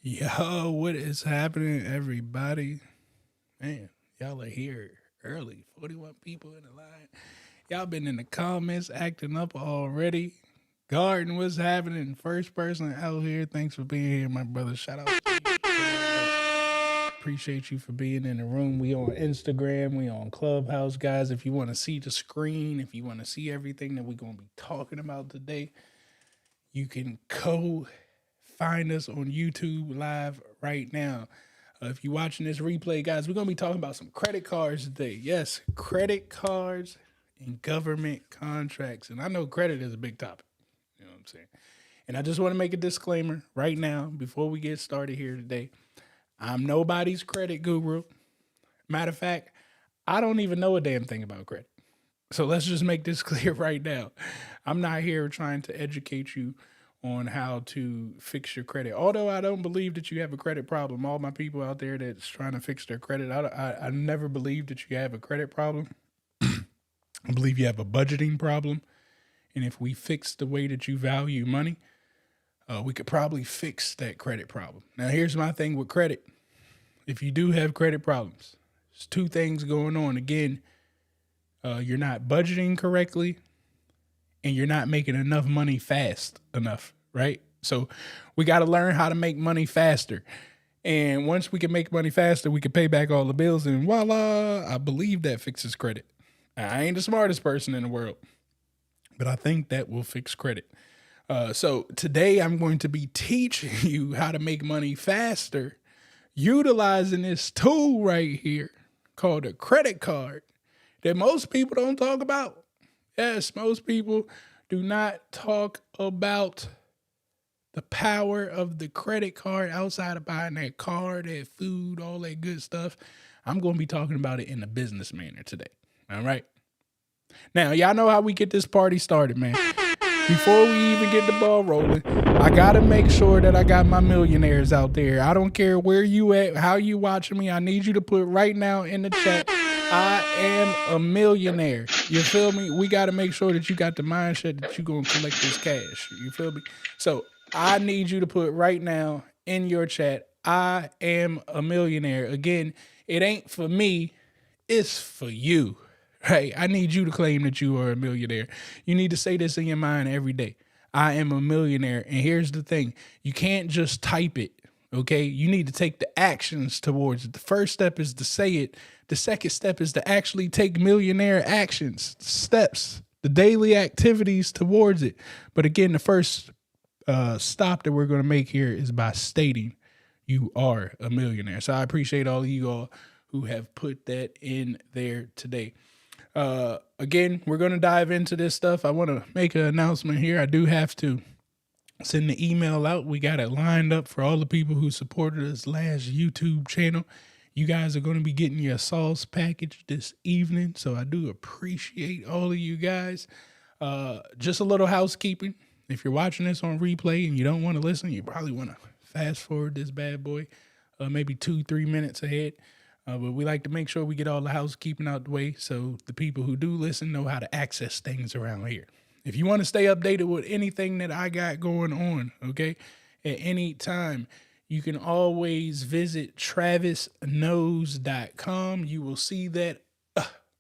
Yo, what is happening, everybody? Man, y'all are here early. 41 people in the line. Y'all been in the comments acting up already. Garden, what's happening? First person out here. Thanks for being here, my brother. Shout out to you. Appreciate you for being in the room. We on Instagram. We on Clubhouse, guys. If you want to see the screen, if you want to see everything that we're going to be talking about today, you can go find us on YouTube live right now. If you're watching this replay, guys, we're going to be talking about some credit cards today. Yes, credit cards and government contracts. And I know credit is a big topic. You know what I'm saying? And I just want to make a disclaimer right now before we get started here today. I'm nobody's credit guru. Matter of fact, I don't even know a damn thing about credit. So let's just make this clear right now. I'm not here trying to educate you on how to fix your credit. Although I don't believe that you have a credit problem. All my people out there that's trying to fix their credit, I never believed that you have a credit problem. I believe you have a budgeting problem. And if we fix the way that you value money, we could probably fix that credit problem. Now, here's my thing with credit. If you do have credit problems, there's two things going on. Again, you're not budgeting correctly and you're not making enough money fast enough, right? So we got to learn how to make money faster. And once we can make money faster, we can pay back all the bills and voila, I believe that fixes credit. I ain't the smartest person in the world, but I think that will fix credit. So today I'm going to be teaching you how to make money faster utilizing this tool right here called a credit card that most people don't talk about. Yes, most people do not talk about the power of the credit card outside of buying that car, that food, all that good stuff. I'm going to be talking about it in a business manner today. All right. Now, y'all know how we get this party started, man. Before we even get the ball rolling, I got to make sure that I got my millionaires out there. I don't care where you at, how you watching me. I need you to put right now in the chat, I am a millionaire. You feel me? We got to make sure that you got the mindset that you're going to collect this cash. You feel me? So I need you to put right now in your chat, I am a millionaire. Again, it ain't for me. It's for you. Right? I need you to claim that you are a millionaire. You need to say this in your mind every day. I am a millionaire. And here's the thing. You can't just type it. Okay. You need to take the actions towards it. The first step is to say it. The second step is to actually take millionaire actions, steps, the daily activities towards it. But again, the first stop that we're going to make here is by stating you are a millionaire. So I appreciate all of you all who have put that in there today. Again, we're going to dive into this stuff. I want to make an announcement here. I do have to send the email out. We got it lined up for all the people who supported us last YouTube channel. You guys are going to be getting your sauce package this evening. So I do appreciate all of you guys. Just a little housekeeping. If you're watching this on replay and you don't want to listen, you probably want to fast forward this bad boy, maybe 2-3 minutes ahead. But we like to make sure we get all the housekeeping out the way so the people who do listen know how to access things around here. If you want to stay updated with anything that I got going on, okay, at any time, you can always visit travisknows.com. You will see that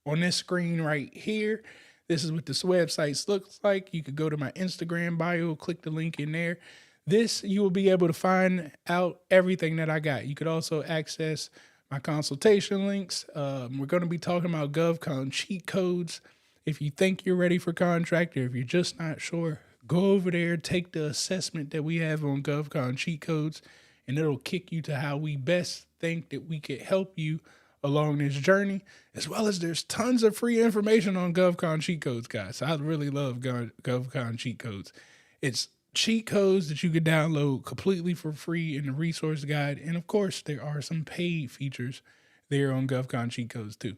on this screen right here. This is what this website looks like. You could go to my Instagram bio, click the link in there. This, you will be able to find out everything that I got. You could also access my consultation links. We're going to be talking about GovCon cheat codes. If you think you're ready for contractor, if you're just not sure, go over there, take the assessment that we have on GovCon cheat codes, and it'll kick you to how we best think that we could help you along this journey, as well as there's tons of free information on GovCon cheat codes, guys. I really love GovCon cheat codes. It's cheat codes that you can download completely for free in the resource guide. And of course, there are some paid features there on GovCon cheat codes too.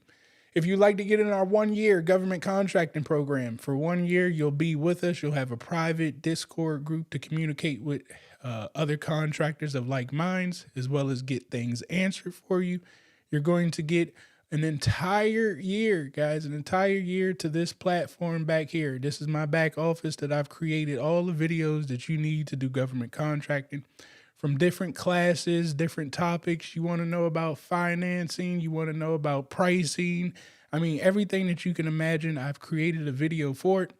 If you'd like to get in our 1-year government contracting program, for 1 year, you'll be with us. You'll have a private Discord group to communicate with other contractors of like minds, as well as get things answered for you. You're going to get an entire year, guys, an entire year to this platform back here. This is my back office that I've created all the videos that you need to do government contracting from different classes, different topics. You want to know about financing, you want to know about pricing. I mean, everything that you can imagine, I've created a video for it.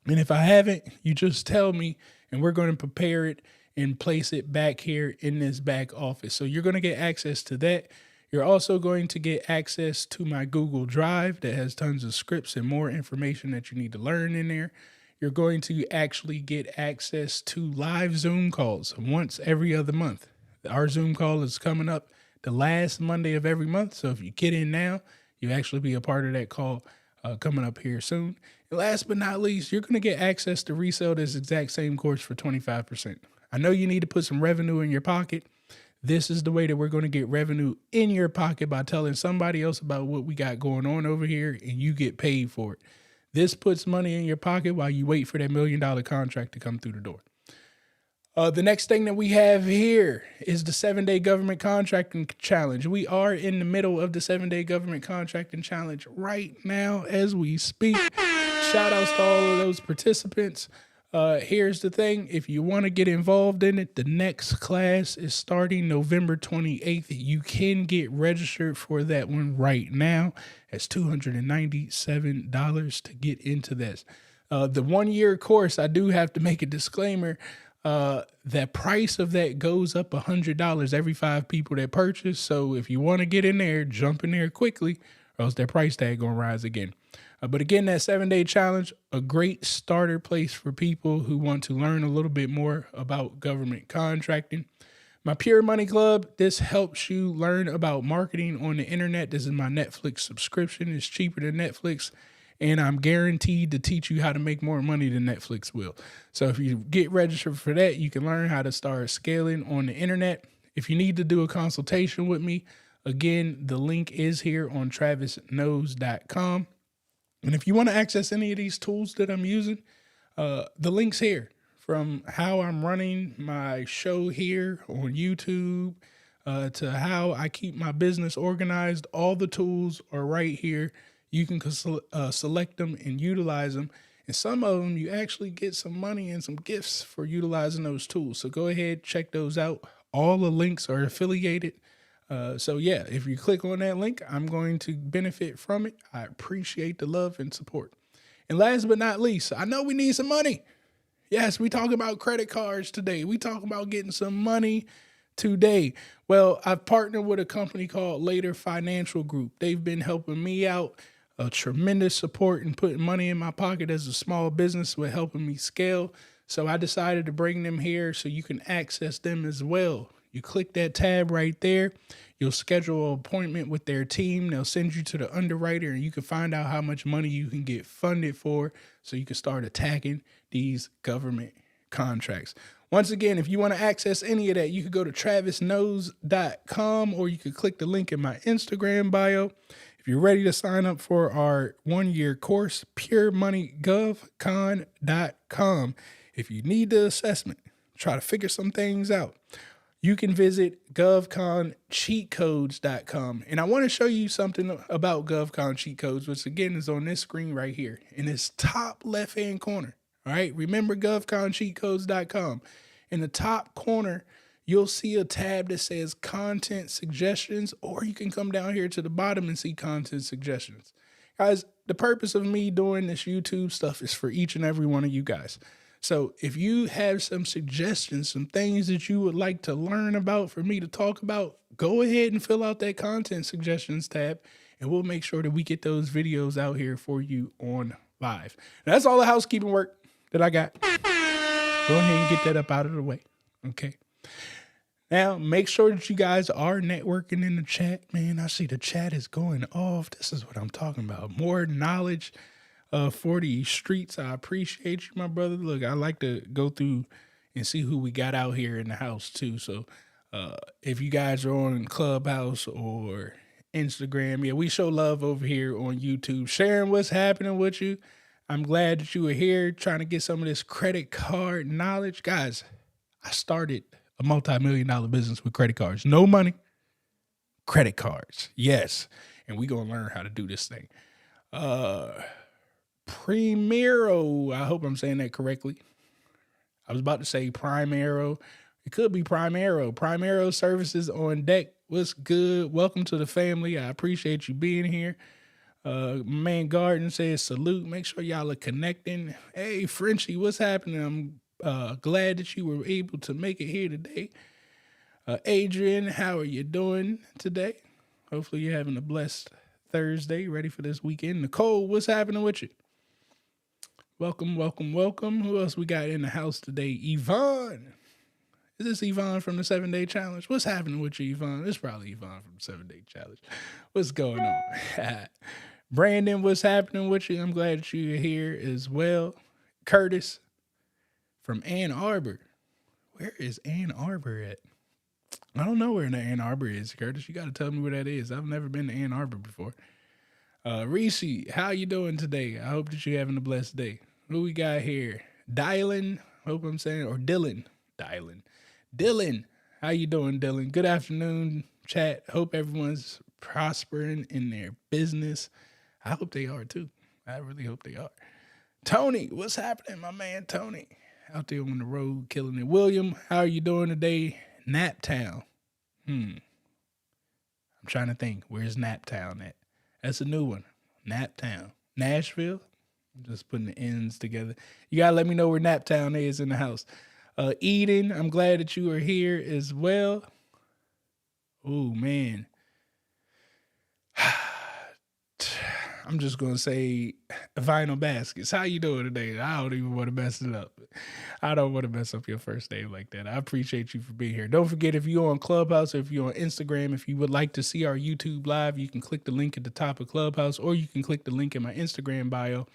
And if I haven't, you just tell me and we're going to prepare it and place it back here in this back office. So you're going to get access to that. You're also going to get access to my Google Drive that has tons of scripts and more information that you need to learn in there. You're going to actually get access to live Zoom calls once every other month. Our Zoom call is coming up the last Monday of every month. So if you get in now, you actually be a part of that call coming up here soon. And last but not least, you're going to get access to resell this exact same course for 25%. I know you need to put some revenue in your pocket. This is the way that we're going to get revenue in your pocket by telling somebody else about what we got going on over here, and you get paid for it. This puts money in your pocket while you wait for that $1 million contract to come through the door. The next thing that we have here is the 7-day government contracting challenge. We are in the middle of the 7-day government contracting challenge right now as we speak. Shout outs to all of those participants. Here's the thing. If you want to get involved in it, the next class is starting November 28th. You can get registered for that one right now. It's $297 to get into this. The 1-year course, I do have to make a disclaimer. The price of that goes up $100 every 5 people that purchase. So if you want to get in there, jump in there quickly, or else that price tag gonna rise again. But again, that 7-day challenge, a great starter place for people who want to learn a little bit more about government contracting. My Pure Money Club, this helps you learn about marketing on the internet. This is my Netflix subscription. It's cheaper than Netflix, and I'm guaranteed to teach you how to make more money than Netflix will. So if you get registered for that, you can learn how to start scaling on the internet. If you need to do a consultation with me, again, the link is here on travisknows.com. And if you want to access any of these tools that I'm using, the link's here. From how I'm running my show here on YouTube to how I keep my business organized, all the tools are right here. You can select them and utilize them. And some of them, you actually get some money and some gifts for utilizing those tools. So go ahead, check those out. All the links are affiliated. So yeah, if you click on that link, I'm going to benefit from it. I appreciate the love and support. And last but not least, I know we need some money. Yes, we talk about credit cards today. We talk about getting some money today. Well, I've partnered with a company called Later Financial Group. They've been helping me out, a tremendous support and putting money in my pocket as a small business with helping me scale. So I decided to bring them here so you can access them as well. You click that tab right there. You'll schedule an appointment with their team. They'll send you to the underwriter and you can find out how much money you can get funded for so you can start attacking these government contracts. Once again, if you want to access any of that, you could go to travisknows.com or you could click the link in my Instagram bio. If you're ready to sign up for our 1-year course, puremoneygovcon.com. If you need the assessment, try to figure some things out, you can visit govconcheatcodes.com. And I want to show you something about GovCon cheat codes, which again is on this screen right here in this top left-hand corner. All right. Remember govconcheatcodes.com. In the top corner, you'll see a tab that says content suggestions, or you can come down here to the bottom and see content suggestions. Guys, the purpose of me doing this YouTube stuff is for each and every one of you guys. So if you have some suggestions, some things that you would like to learn about for me to talk about, go ahead and fill out that content suggestions tab, and we'll make sure that we get those videos out here for you on live. That's all the housekeeping work that I got. Go ahead and get that up out of the way. Okay. Now, make sure that you guys are networking in the chat. Man, I see the chat is going off. This is what I'm talking about. More knowledge for these streets. I appreciate you, my brother. Look, I like to go through and see who we got out here in the house too. So if you guys are on Clubhouse or Instagram, yeah, we show love over here on YouTube, sharing what's happening with you. I'm glad that you are here trying to get some of this credit card knowledge. Guys, I started a multi-million-dollar business with credit cards. No money, credit cards. Yes. And we're going to learn how to do this thing. Primero, I hope I'm saying that correctly. I was about to say Primero. It could be Primero. Primero services on deck. What's good? Welcome to the family. I appreciate you being here. My man Garden says salute. Make sure y'all are connecting. Hey, Frenchie, what's happening? I'm glad that you were able to make it here today. Adrian, how are you doing today? Hopefully you're having a blessed Thursday, ready for this weekend. Nicole, what's happening with you? Welcome, welcome, welcome. Who else we got in the house today? Yvonne. Is this Yvonne from the 7-Day Challenge? What's happening with you, Yvonne? It's probably Yvonne from the 7-Day Challenge. What's going on? Brandon, what's happening with you? I'm glad that you're here as well. Curtis from Ann Arbor. Where is Ann Arbor at? I don't know where in Ann Arbor is, Curtis. You got to tell me where that is. I've never been to Ann Arbor before. Reese, how you doing today? I hope that you're having a blessed day. Who we got here? Dylan, hope I'm saying, or Dylan. Dylan, how you doing, Dylan? Good afternoon, chat. Hope everyone's prospering in their business. I hope they are too. I really hope they are. Tony, what's happening, my man Tony? Out there on the road, killing it. William, how are you doing today? Naptown. I'm trying to think. Where's Naptown at? That's a new one. Naptown. Nashville? I'm just putting the ends together. You got to let me know where Naptown is in the house. Eden, I'm glad that you are here as well. Oh, man. I'm just going to say Vinyl Baskets. How you doing today? I don't even want to mess it up. I don't want to mess up your first day like that. I appreciate you for being here. Don't forget, if you're on Clubhouse or if you're on Instagram, if you would like to see our YouTube live, you can click the link at the top of Clubhouse, or you can click the link in my Instagram bio.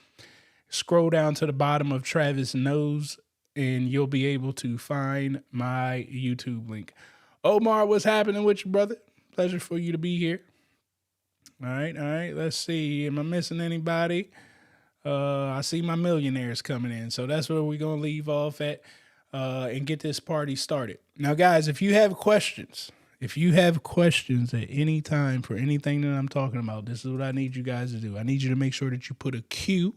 Scroll down to the bottom of Travis Knows, and you'll be able to find my YouTube link. Omar, what's happening with you, brother? Pleasure for you to be here. All right. Let's see. Am I missing anybody? I see my millionaires coming in. So that's where we're going to leave off at and get this party started. Now, guys, if you have questions at any time for anything that I'm talking about, this is what I need you guys to do. I need you to make sure that you put a Q,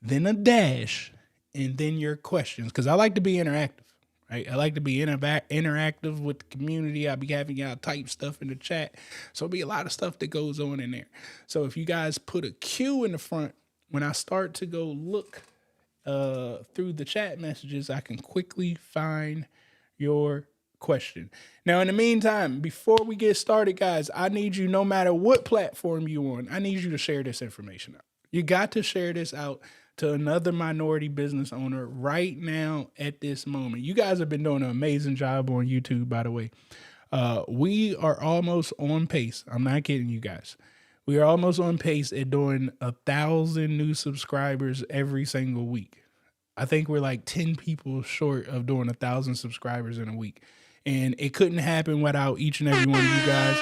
then a dash, and then your questions, because I like to be interactive. Right? I like to be interactive with the community. I'll be having y'all type stuff in the chat. So it'll be a lot of stuff that goes on in there. So if you guys put a Q in the front, when I start to go look through the chat messages, I can quickly find your question. Now, in the meantime, before we get started, guys, I need you, no matter what platform you're on, I need you to share this information out. You got to share this out to another minority business owner right now at this moment. You guys have been doing an amazing job on YouTube, by the way. We are almost on pace. I'm not kidding you guys. We are almost on pace at doing 1,000 new subscribers every single week. I think we're like 10 people short of doing 1,000 subscribers in a week. And it couldn't happen without each and every one of you guys.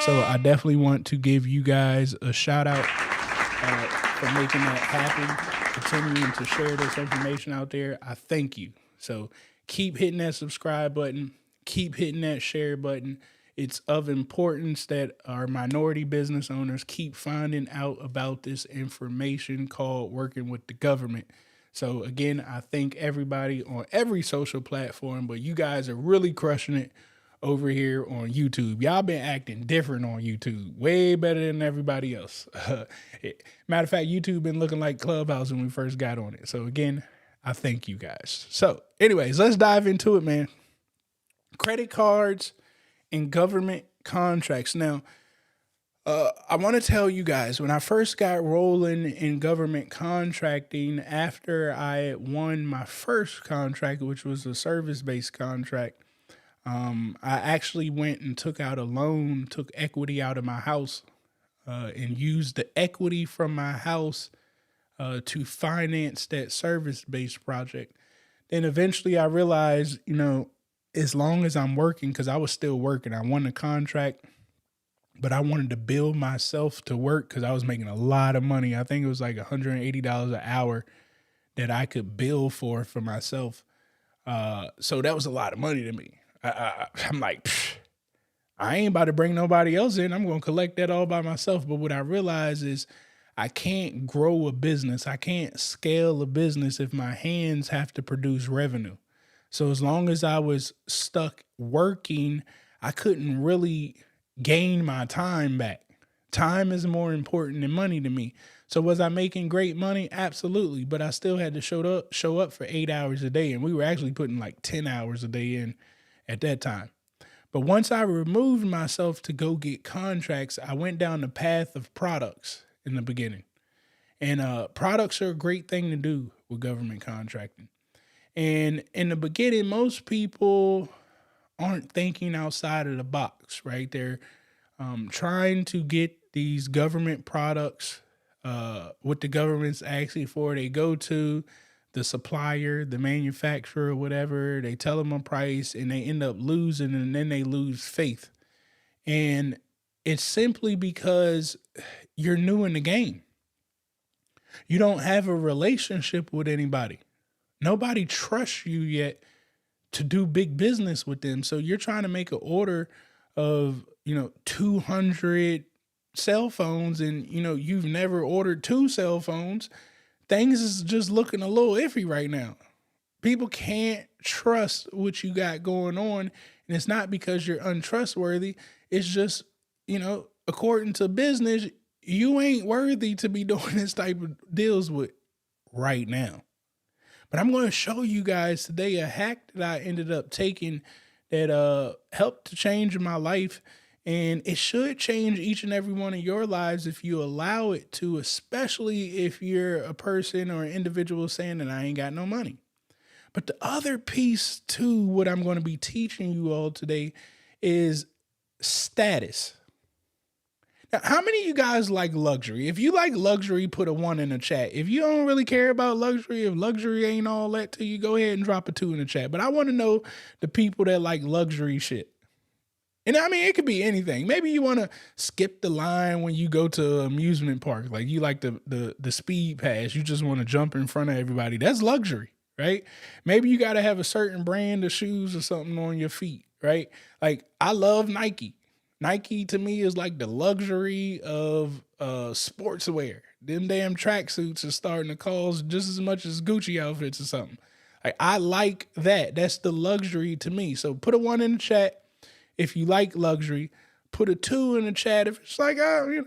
So I definitely want to give you guys a shout out for making that happen. Continuing to share this information out there. I thank you. So keep hitting that subscribe button. Keep hitting that share button. It's of importance that our minority business owners keep finding out about this information called working with the government. So again, I thank everybody on every social platform, but you guys are really crushing it over here on YouTube. Y'all been acting different on YouTube, way better than everybody else. Matter of fact, YouTube been looking like Clubhouse when we first got on it. So again, I thank you guys. So anyways, let's dive into it, man. Credit cards and government contracts. Now, I want to tell you guys, when I first got rolling in government contracting, after I won my first contract, which was a service-based contract, I actually went and took out a loan, took equity out of my house, and used the equity from my house to finance that service-based project. Then eventually I realized, as long as I'm working, because I was still working, I won the contract, but I wanted to build myself to work because I was making a lot of money. I think it was like $180 an hour that I could bill for myself. So that was a lot of money to me. I'm like, I ain't about to bring nobody else in. I'm going to collect that all by myself. But what I realized is I can't grow a business. I can't scale a business if my hands have to produce revenue. So as long as I was stuck working, I couldn't really gain my time back. Time is more important than money to me. So was I making great money? Absolutely, but I still had to show up for 8 hours a day, and we were actually putting like 10 hours a day in at that time. But once I removed myself to go get contracts, I went down the path of products in the beginning. And products are a great thing to do with government contracting. And in the beginning, most people aren't thinking outside of the box, right? They're trying to get these government products, what the government's asking for. They go to the supplier, the manufacturer, whatever. They tell them a price, and they end up losing, and then they lose faith. And it's simply because you're new in the game. You don't have a relationship with anybody. Nobody trusts you yet to do big business with them. So you're trying to make an order of, 200 cell phones, and, you've never ordered two cell phones. Things is just looking a little iffy right now. People can't trust what you got going on. And it's not because you're untrustworthy. It's just, according to business, you ain't worthy to be doing this type of deals with right now. But I'm going to show you guys today a hack that I ended up taking that helped to change my life. And it should change each and every one of your lives if you allow it to, especially if you're a person or an individual saying that I ain't got no money. But the other piece to what I'm going to be teaching you all today is status. Now, how many of you guys like luxury? If you like luxury, put a 1 in the chat. If you don't really care about luxury, if luxury ain't all that to you, go ahead and drop a 2 in the chat. But I want to know the people that like luxury shit. And I mean, it could be anything. Maybe you want to skip the line when you go to amusement park. Like you like the speed pass. You just want to jump in front of everybody. That's luxury, right? Maybe you got to have a certain brand of shoes or something on your feet, right? Like I love Nike. Nike to me is like the luxury of sportswear. Them damn tracksuits are starting to cost just as much as Gucci outfits or something. Like I like that. That's the luxury to me. So put a 1 in the chat if you like luxury. Put a 2 in the chat if it's like, it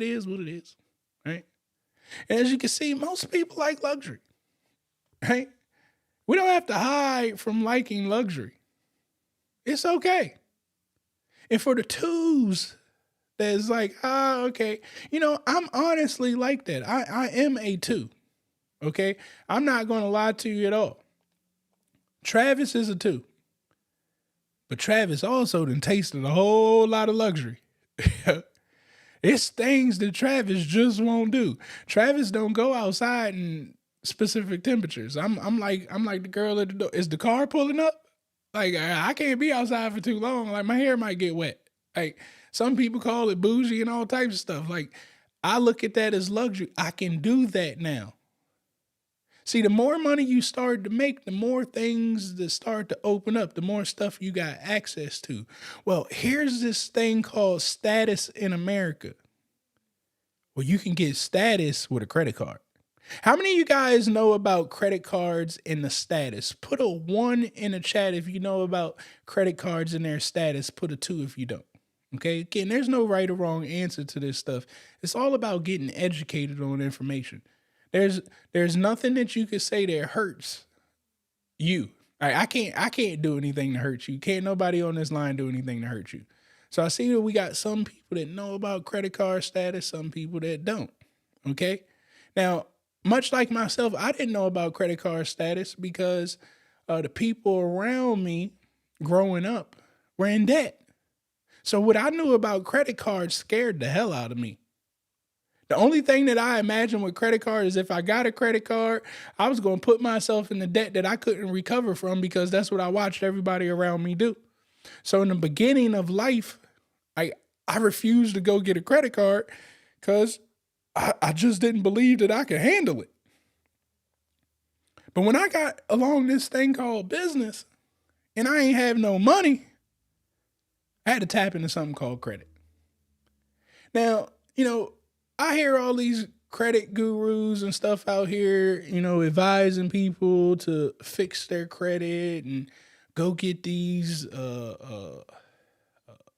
is what it is, right? And as you can see, most people like luxury, right? We don't have to hide from liking luxury. It's okay. And for the 2s, that's like, okay. I'm honestly like that. I am a 2. Okay. I'm not going to lie to you at all. Travis is a 2. But Travis also done tasted a whole lot of luxury. It's things that Travis just won't do. Travis don't go outside in specific temperatures. I'm like the girl at the door. Is the car pulling up? Like I can't be outside for too long. Like my hair might get wet. Like some people call it bougie and all types of stuff. Like I look at that as luxury. I can do that now. See, the more money you start to make, the more things that start to open up, the more stuff you got access to. Well, here's this thing called status in America. Well, you can get status with a credit card. How many of you guys know about credit cards and the status? Put a 1 in the chat if you know about credit cards and their status. Put a 2 if you don't. Okay, again, there's no right or wrong answer to this stuff. It's all about getting educated on information. There's nothing that you could say that hurts you. I can't do anything to hurt you. Can't nobody on this line do anything to hurt you. So I see that we got some people that know about credit card status, some people that don't. Okay. Now, much like myself, I didn't know about credit card status because the people around me growing up were in debt. So what I knew about credit cards scared the hell out of me. The only thing that I imagined with credit card is if I got a credit card, I was going to put myself in the debt that I couldn't recover from because that's what I watched everybody around me do. So in the beginning of life, I refused to go get a credit card because I just didn't believe that I could handle it. But when I got along this thing called business and I ain't have no money, I had to tap into something called credit. Now, I hear all these credit gurus and stuff out here, advising people to fix their credit and go get these,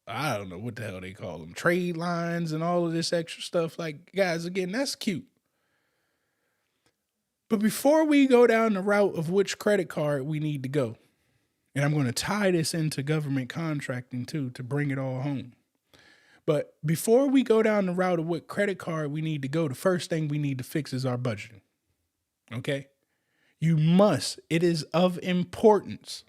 I don't know what the hell they call them, trade lines and all of this extra stuff. Like, guys, again, that's cute. But before we go down the route of which credit card we need to go, and I'm going to tie this into government contracting too, to bring it all home. But before we go down the route of what credit card we need to go, the first thing we need to fix is our budgeting. Okay? It is of importance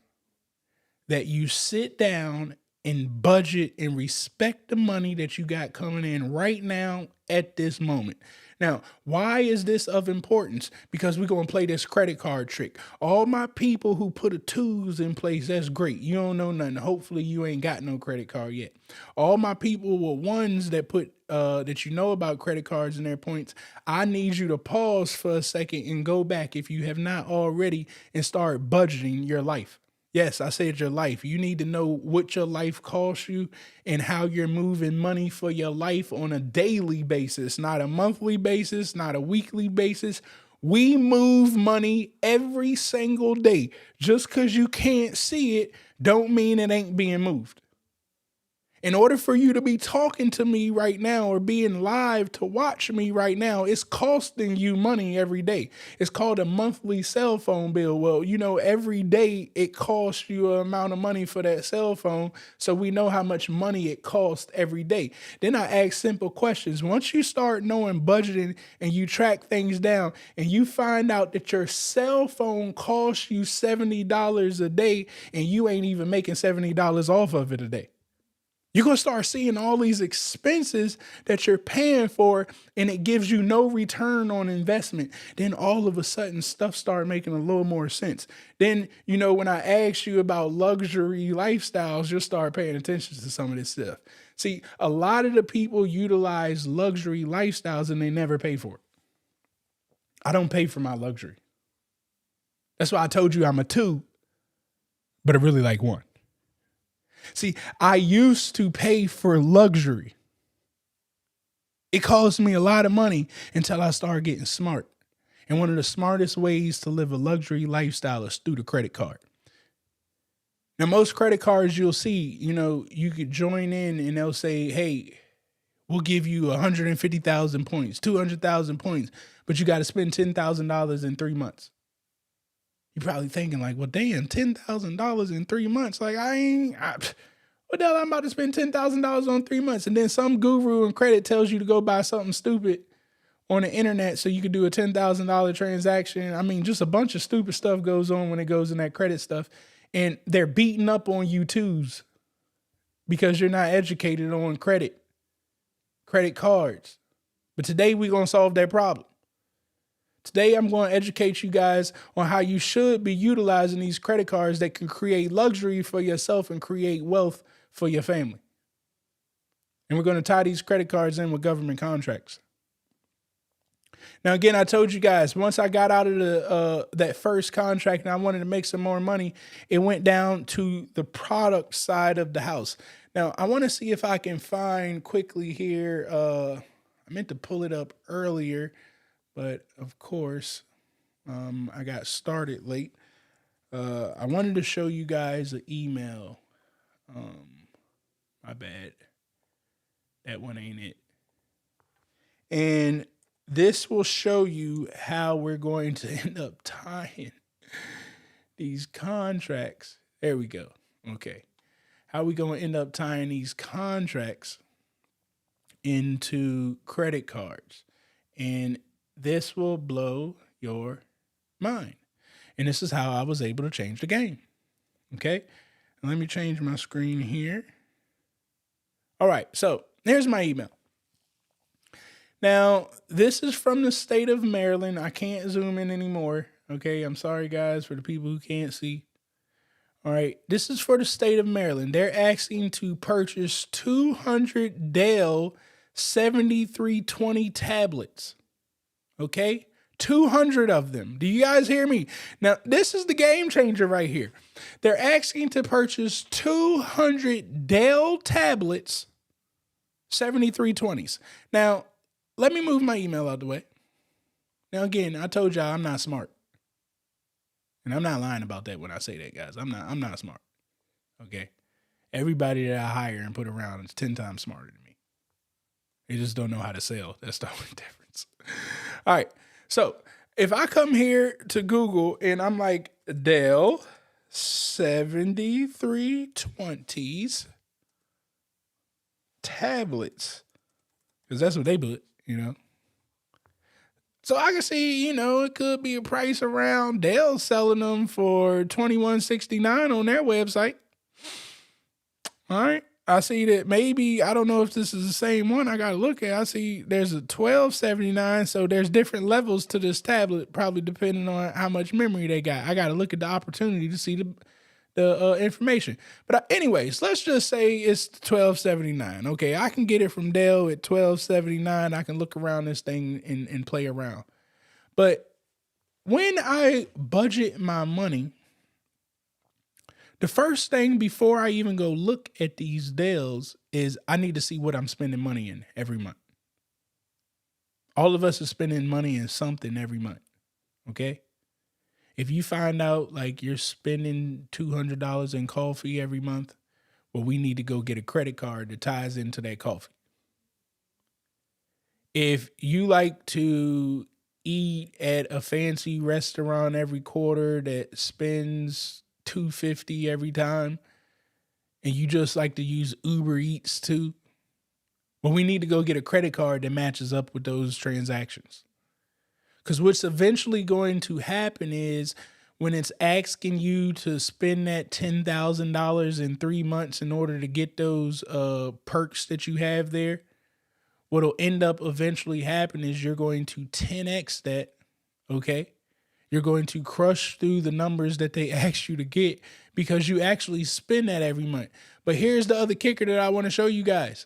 that you sit down and budget and respect the money that you got coming in right now at this moment. Now, why is this of importance? Because we're going to play this credit card trick. All my people who put a twos in place, that's great. You don't know nothing. Hopefully you ain't got no credit card yet. All my people with ones that put that about credit cards and their points, I need you to pause for a second and go back, if you have not already, and start budgeting your life. Yes, I said your life. You need to know what your life costs you and how you're moving money for your life on a daily basis, not a monthly basis, not a weekly basis. We move money every single day. Just because you can't see it, don't mean it ain't being moved. In order for you to be talking to me right now or being live to watch me right now, it's costing you money every day. It's called a monthly cell phone bill. Well, every day it costs you an amount of money for that cell phone. So we know how much money it costs every day. Then I ask simple questions. Once you start knowing budgeting and you track things down and you find out that your cell phone costs you $70 a day and you ain't even making $70 off of it a day, you're going to start seeing all these expenses that you're paying for, and it gives you no return on investment. Then all of a sudden stuff start making a little more sense. Then, when I ask you about luxury lifestyles, you'll start paying attention to some of this stuff. See, a lot of the people utilize luxury lifestyles and they never pay for it. I don't pay for my luxury. That's why I told you I'm a 2, but I really like 1. See, I used to pay for luxury. It cost me a lot of money until I started getting smart. And one of the smartest ways to live a luxury lifestyle is through the credit card. Now, most credit cards you'll see, you could join in and they'll say, hey, we'll give you 150,000 points, 200,000 points, but you got to spend $10,000 in 3 months. You're probably thinking like, well, damn, $10,000 in 3 months. Like, what the hell I'm about to spend $10,000 on 3 months? And then some guru in credit tells you to go buy something stupid on the internet so you could do a $10,000 transaction. I mean, just a bunch of stupid stuff goes on when it goes in that credit stuff. And they're beating up on you twos because you're not educated on credit cards. But today we're going to solve that problem. Today, I'm going to educate you guys on how you should be utilizing these credit cards that can create luxury for yourself and create wealth for your family. And we're going to tie these credit cards in with government contracts. Now, again, I told you guys, once I got out of that first contract and I wanted to make some more money, it went down to the product side of the house. Now, I want to see if I can find quickly here. I meant to pull it up earlier. But of course, I got started late. I wanted to show you guys an email. My bad. That one ain't it. And this will show you how we're going to end up tying these contracts. There we go. Okay. How we going to end up tying these contracts into credit cards. And this will blow your mind. And this is how I was able to change the game. Okay. Let me change my screen here. All right. So here's my email. Now, this is from the state of Maryland. I can't zoom in anymore. Okay. I'm sorry, guys, for the people who can't see. All right. This is for the state of Maryland. They're asking to purchase 200 Dell 7320 tablets. Okay, 200 of them. Do you guys hear me? Now, this is the game changer right here. They're asking to purchase 200 Dell tablets, 7320s. Now, let me move my email out of the way. Now, again, I told y'all I'm not smart. And I'm not lying about that when I say that, guys. I'm not smart. Okay. Everybody that I hire and put around is 10 times smarter than me. They just don't know how to sell. That's the only difference. All right. So if I come here to Google and I'm like Dell 7320s tablets, because that's what they put, So I can see, it could be a price around Dell selling them for $21.69 on their website. All right. I see that maybe, I don't know if this is the same one I got to look at. I see there's a $12.79. So there's different levels to this tablet, probably depending on how much memory they got. I got to look at the opportunity to see the information. But anyways, let's just say it's $12.79. Okay, I can get it from Dell at $12.79. I can look around this thing and play around. But when I budget my money, the first thing before I even go look at these Dells is I need to see what I'm spending money in every month. All of us are spending money in something every month. Okay? If you find out like you're spending $200 in coffee every month, well, we need to go get a credit card that ties into that coffee. If you like to eat at a fancy restaurant every quarter that spends $250 every time, and you just like to use Uber Eats too, well, we need to go get a credit card that matches up with those transactions. Because what's eventually going to happen is when it's asking you to spend that $10,000 in 3 months in order to get those perks that you have there, what'll end up eventually happening is you're going to 10x that, okay? You're going to crush through the numbers that they asked you to get because you actually spend that every month. But here's the other kicker that I want to show you guys.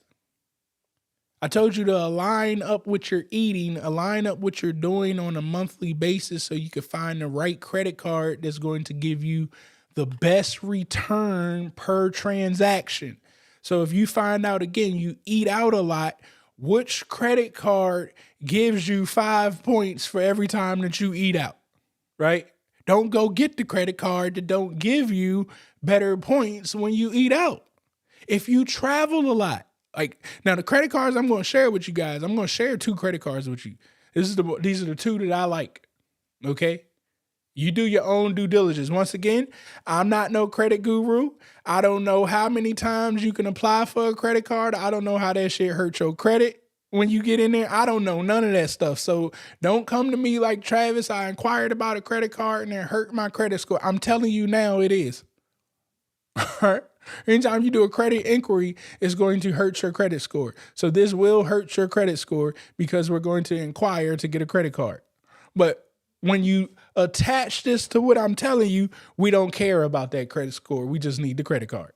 I told you to align up what you're eating, align up what you're doing on a monthly basis so you can find the right credit card that's going to give you the best return per transaction. So if you find out, again, you eat out a lot, which credit card gives you 5 points for every time that you eat out, right? Don't go get the credit card that don't give you better points when you eat out. If you travel a lot, like now the credit cards I'm going to share with you guys, I'm going to share 2 credit cards with you. These are the 2 that I like, okay? You do your own due diligence. Once again, I'm not no credit guru. I don't know how many times you can apply for a credit card. I don't know how that shit hurt your credit when you get in there. I don't know none of that stuff. So don't come to me like, Travis, I inquired about a credit card and it hurt my credit score. I'm telling you now it is. All right. Anytime you do a credit inquiry, it's going to hurt your credit score. So this will hurt your credit score because we're going to inquire to get a credit card. But when you attach this to what I'm telling you, we don't care about that credit score. We just need the credit card.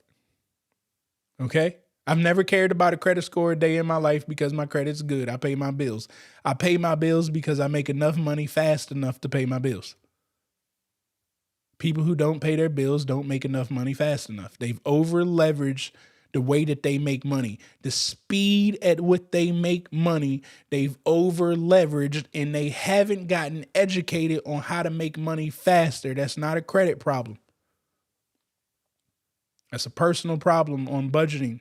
Okay? I've never cared about a credit score a day in my life because my credit's good. I pay my bills. I pay my bills because I make enough money fast enough to pay my bills. People who don't pay their bills don't make enough money fast enough. They've over leveraged the way that they make money. The speed at what they make money, they've over leveraged and they haven't gotten educated on how to make money faster. That's not a credit problem. That's a personal problem on budgeting.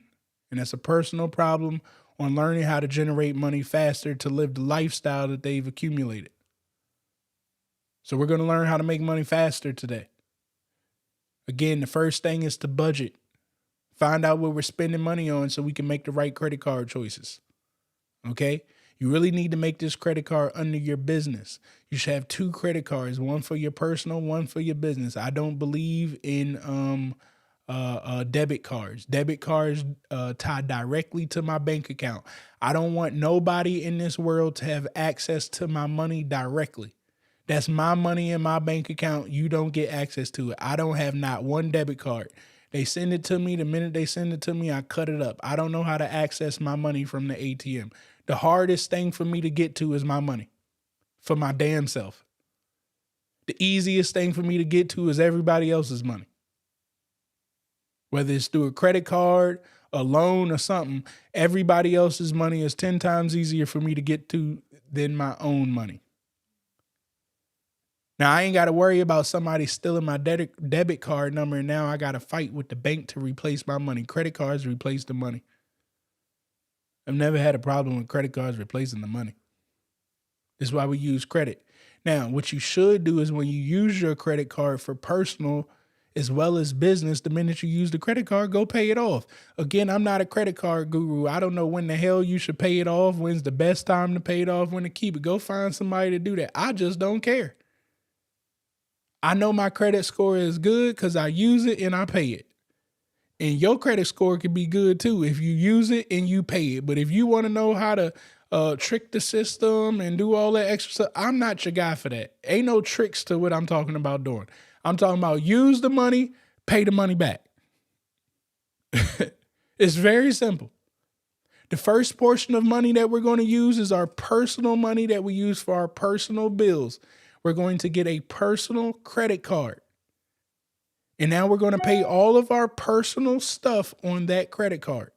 And that's a personal problem on learning how to generate money faster to live the lifestyle that they've accumulated. So we're going to learn how to make money faster today. Again, the first thing is to budget. Find out what we're spending money on so we can make the right credit card choices. Okay? You really need to make this credit card under your business. You should have 2 credit cards, one for your personal, one for your business. I don't believe in debit cards. Debit cards tie directly to my bank account. I don't want nobody in this world to have access to my money directly. That's my money in my bank account. You don't get access to it. I don't have not one debit card. They send it to me. The minute they send it to me, I cut it up. I don't know how to access my money from the ATM. The hardest thing for me to get to is my money for my damn self. The easiest thing for me to get to is everybody else's money. Whether it's through a credit card, a loan, or something, everybody else's money is 10 times easier for me to get to than my own money. Now, I ain't got to worry about somebody stealing my debit card number, and now I got to fight with the bank to replace my money. Credit cards replace the money. I've never had a problem with credit cards replacing the money. This is why we use credit. Now, what you should do is when you use your credit card for personal as well as business, the minute you use the credit card, go pay it off. Again, I'm not a credit card guru. I don't know when the hell you should pay it off, when's the best time to pay it off, when to keep it. Go find somebody to do that. I just don't care. I know my credit score is good because I use it and I pay it. And your credit score can be good too if you use it and you pay it. But if you want to know how to trick the system and do all that extra stuff, I'm not your guy for that. Ain't no tricks to what I'm talking about doing. I'm talking about use the money, pay the money back. It's very simple. The first portion of money that we're going to use is our personal money that we use for our personal bills. We're going to get a personal credit card. And now we're going to pay all of our personal stuff on that credit card.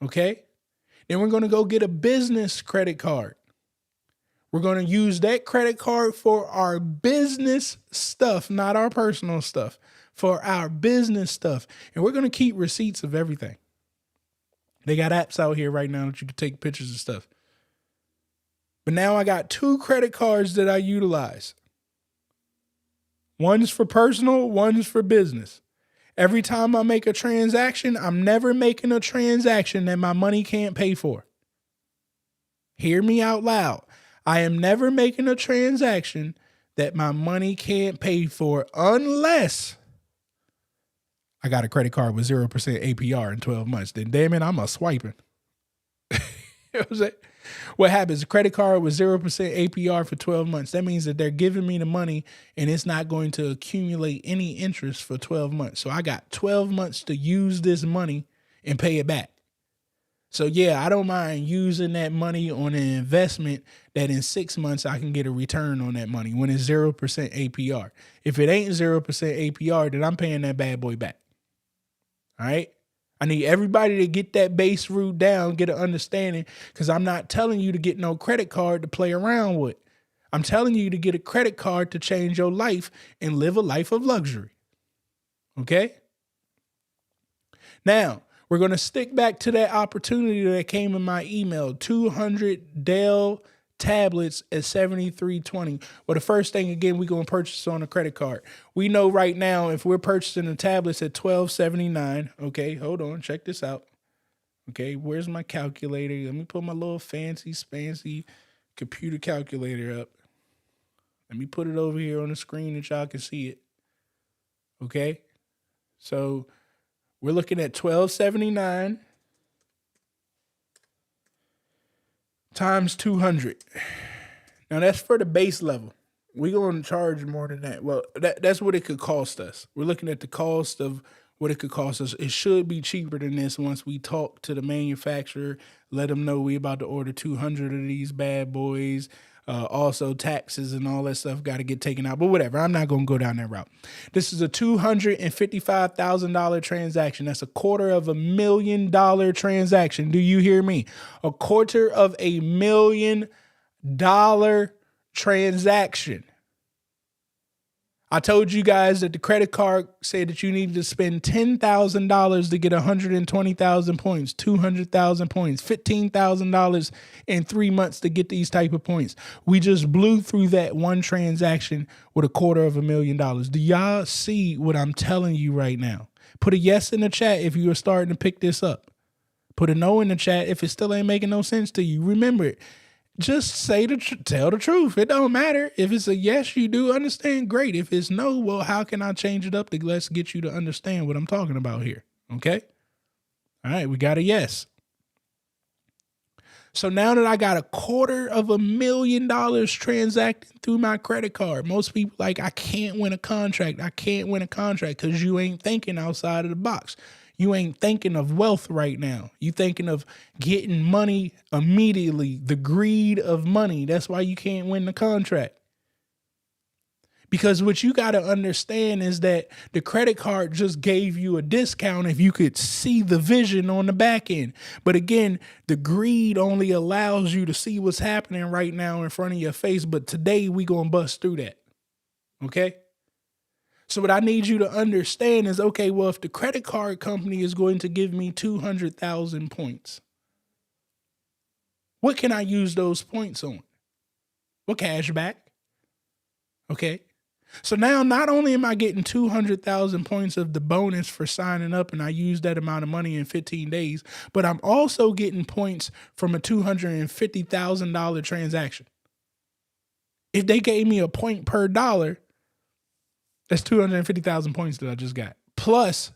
Okay? Then we're going to go get a business credit card. We're going to use that credit card for our business stuff, not our personal stuff, for our business stuff. And we're going to keep receipts of everything. They got apps out here right now that you can take pictures of stuff. But now I got 2 credit cards that I utilize. One's for personal, one's for business. Every time I make a transaction, I'm never making a transaction that my money can't pay for. Hear me out loud. I am never making a transaction that my money can't pay for unless I got a credit card with 0% APR in 12 months. Then damn it, I'm a swiping. You know what I'm saying? What happens? A credit card with 0% APR for 12 months. That means that they're giving me the money and it's not going to accumulate any interest for 12 months. So I got 12 months to use this money and pay it back. So yeah, I don't mind using that money on an investment that in 6 months I can get a return on that money when it's 0% APR. If it ain't 0% APR, then I'm paying that bad boy back. All right. I need everybody to get that base root down, get an understanding, because I'm not telling you to get no credit card to play around with. I'm telling you to get a credit card to change your life and live a life of luxury. Okay? Now, we're going to stick back to that opportunity that came in my email, 200 Dell tablets at $73.20. Well, the first thing, again, we're going to purchase on a credit card. We know right now if we're purchasing the tablets at $12.79, okay, hold on, check this out. Okay, where's my calculator? Let me put my little fancy computer calculator up. Let me put it over here on the screen that y'all can see it. Okay, so we're looking at $12.79 times 200. Now that's for the base level. We're going to charge more than that. Well, that's what it could cost us. We're looking at the cost of what it could cost us. It should be cheaper than this once we talk to the manufacturer, let them know we about to order 200 of these bad boys. Also taxes and all that stuff got to get taken out, but whatever. I'm not going to go down that route. This is a $255,000 transaction. That's $250,000 transaction. Do you hear me? $250,000 transaction. I told you guys that the credit card said that you needed to spend $10,000 to get 120,000 points, 200,000 points, $15,000 in 3 months to get these type of points. We just blew through that one transaction with $250,000. Do y'all see what I'm telling you right now? Put a yes in the chat if you are starting to pick this up. Put a no in the chat if it still ain't making no sense to you. Remember it. Just tell the truth. It don't matter. If it's a yes, you do understand, great. If it's no, well, how can I change it up to let's get you to understand what I'm talking about here? Okay. All right. We got a yes. So now that I got $250,000 transacting through my credit card, most people like, I can't win a contract. I can't win a contract because you ain't thinking outside of the box. You ain't thinking of wealth right now. You thinking of getting money immediately, the greed of money. That's why you can't win the contract. Because what you got to understand is that the credit card just gave you a discount if you could see the vision on the back end. But again, the greed only allows you to see what's happening right now in front of your face. But today we going to bust through that. Okay. So what I need you to understand is, okay, well, if the credit card company is going to give me 200,000 points, what can I use those points on? What cash back? Okay. So now not only am I getting 200,000 points of the bonus for signing up and I use that amount of money in 15 days, but I'm also getting points from a $250,000 transaction. If they gave me a point per dollar, that's 250,000 points that I just got, plus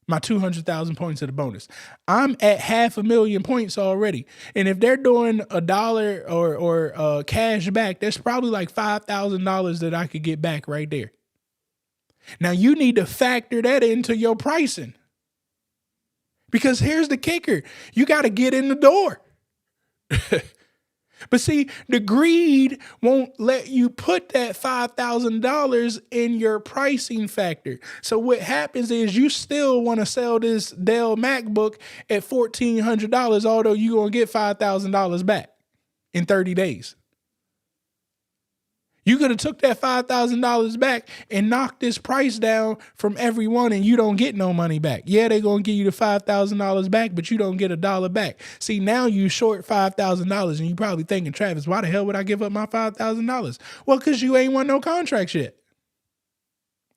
my 200,000 points of the bonus. I'm at 500,000 points already. And if they're doing $1 or cash back, that's probably like $5,000 that I could get back right there. Now you need to factor that into your pricing. Because here's the kicker. You got to get in the door. But see, the greed won't let you put that $5,000 in your pricing factor. So what happens is you still want to sell this Dell MacBook at $1,400, although you're going to get $5,000 back in 30 days. You could have took that $5,000 back and knocked this price down from everyone and you don't get no money back. Yeah, they're going to give you the $5,000 back, but you don't get $1 back. See, now you short $5,000 and you probably thinking, Travis, why the hell would I give up my $5,000? Well, because you ain't won no contracts yet.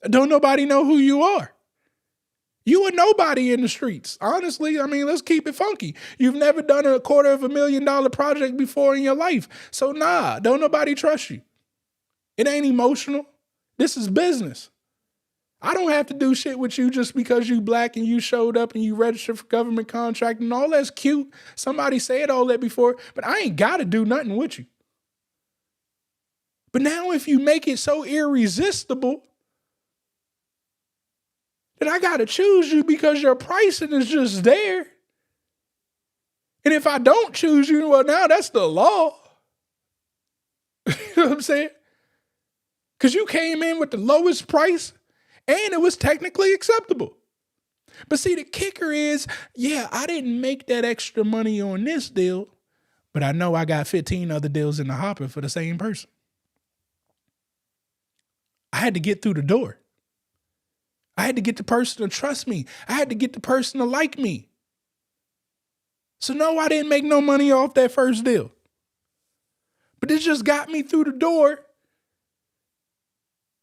Don't nobody know who you are. You a nobody in the streets. Honestly, I mean, let's keep it funky. You've never done a $250,000 project before in your life. So nah, don't nobody trust you. It ain't emotional. This is business. I don't have to do shit with you just because you black and you showed up and you registered for government contract and all that's cute. Somebody said all that before, but I ain't got to do nothing with you. But now if you make it so irresistible that I got to choose you because your pricing is just there. And if I don't choose you, well, now that's the law. You know what I'm saying? Because you came in with the lowest price and it was technically acceptable. But see, the kicker is, yeah, I didn't make that extra money on this deal, but I know I got 15 other deals in the hopper for the same person. I had to get through the door. I had to get the person to trust me. I had to get the person to like me. So no, I didn't make no money off that first deal. But it just got me through the door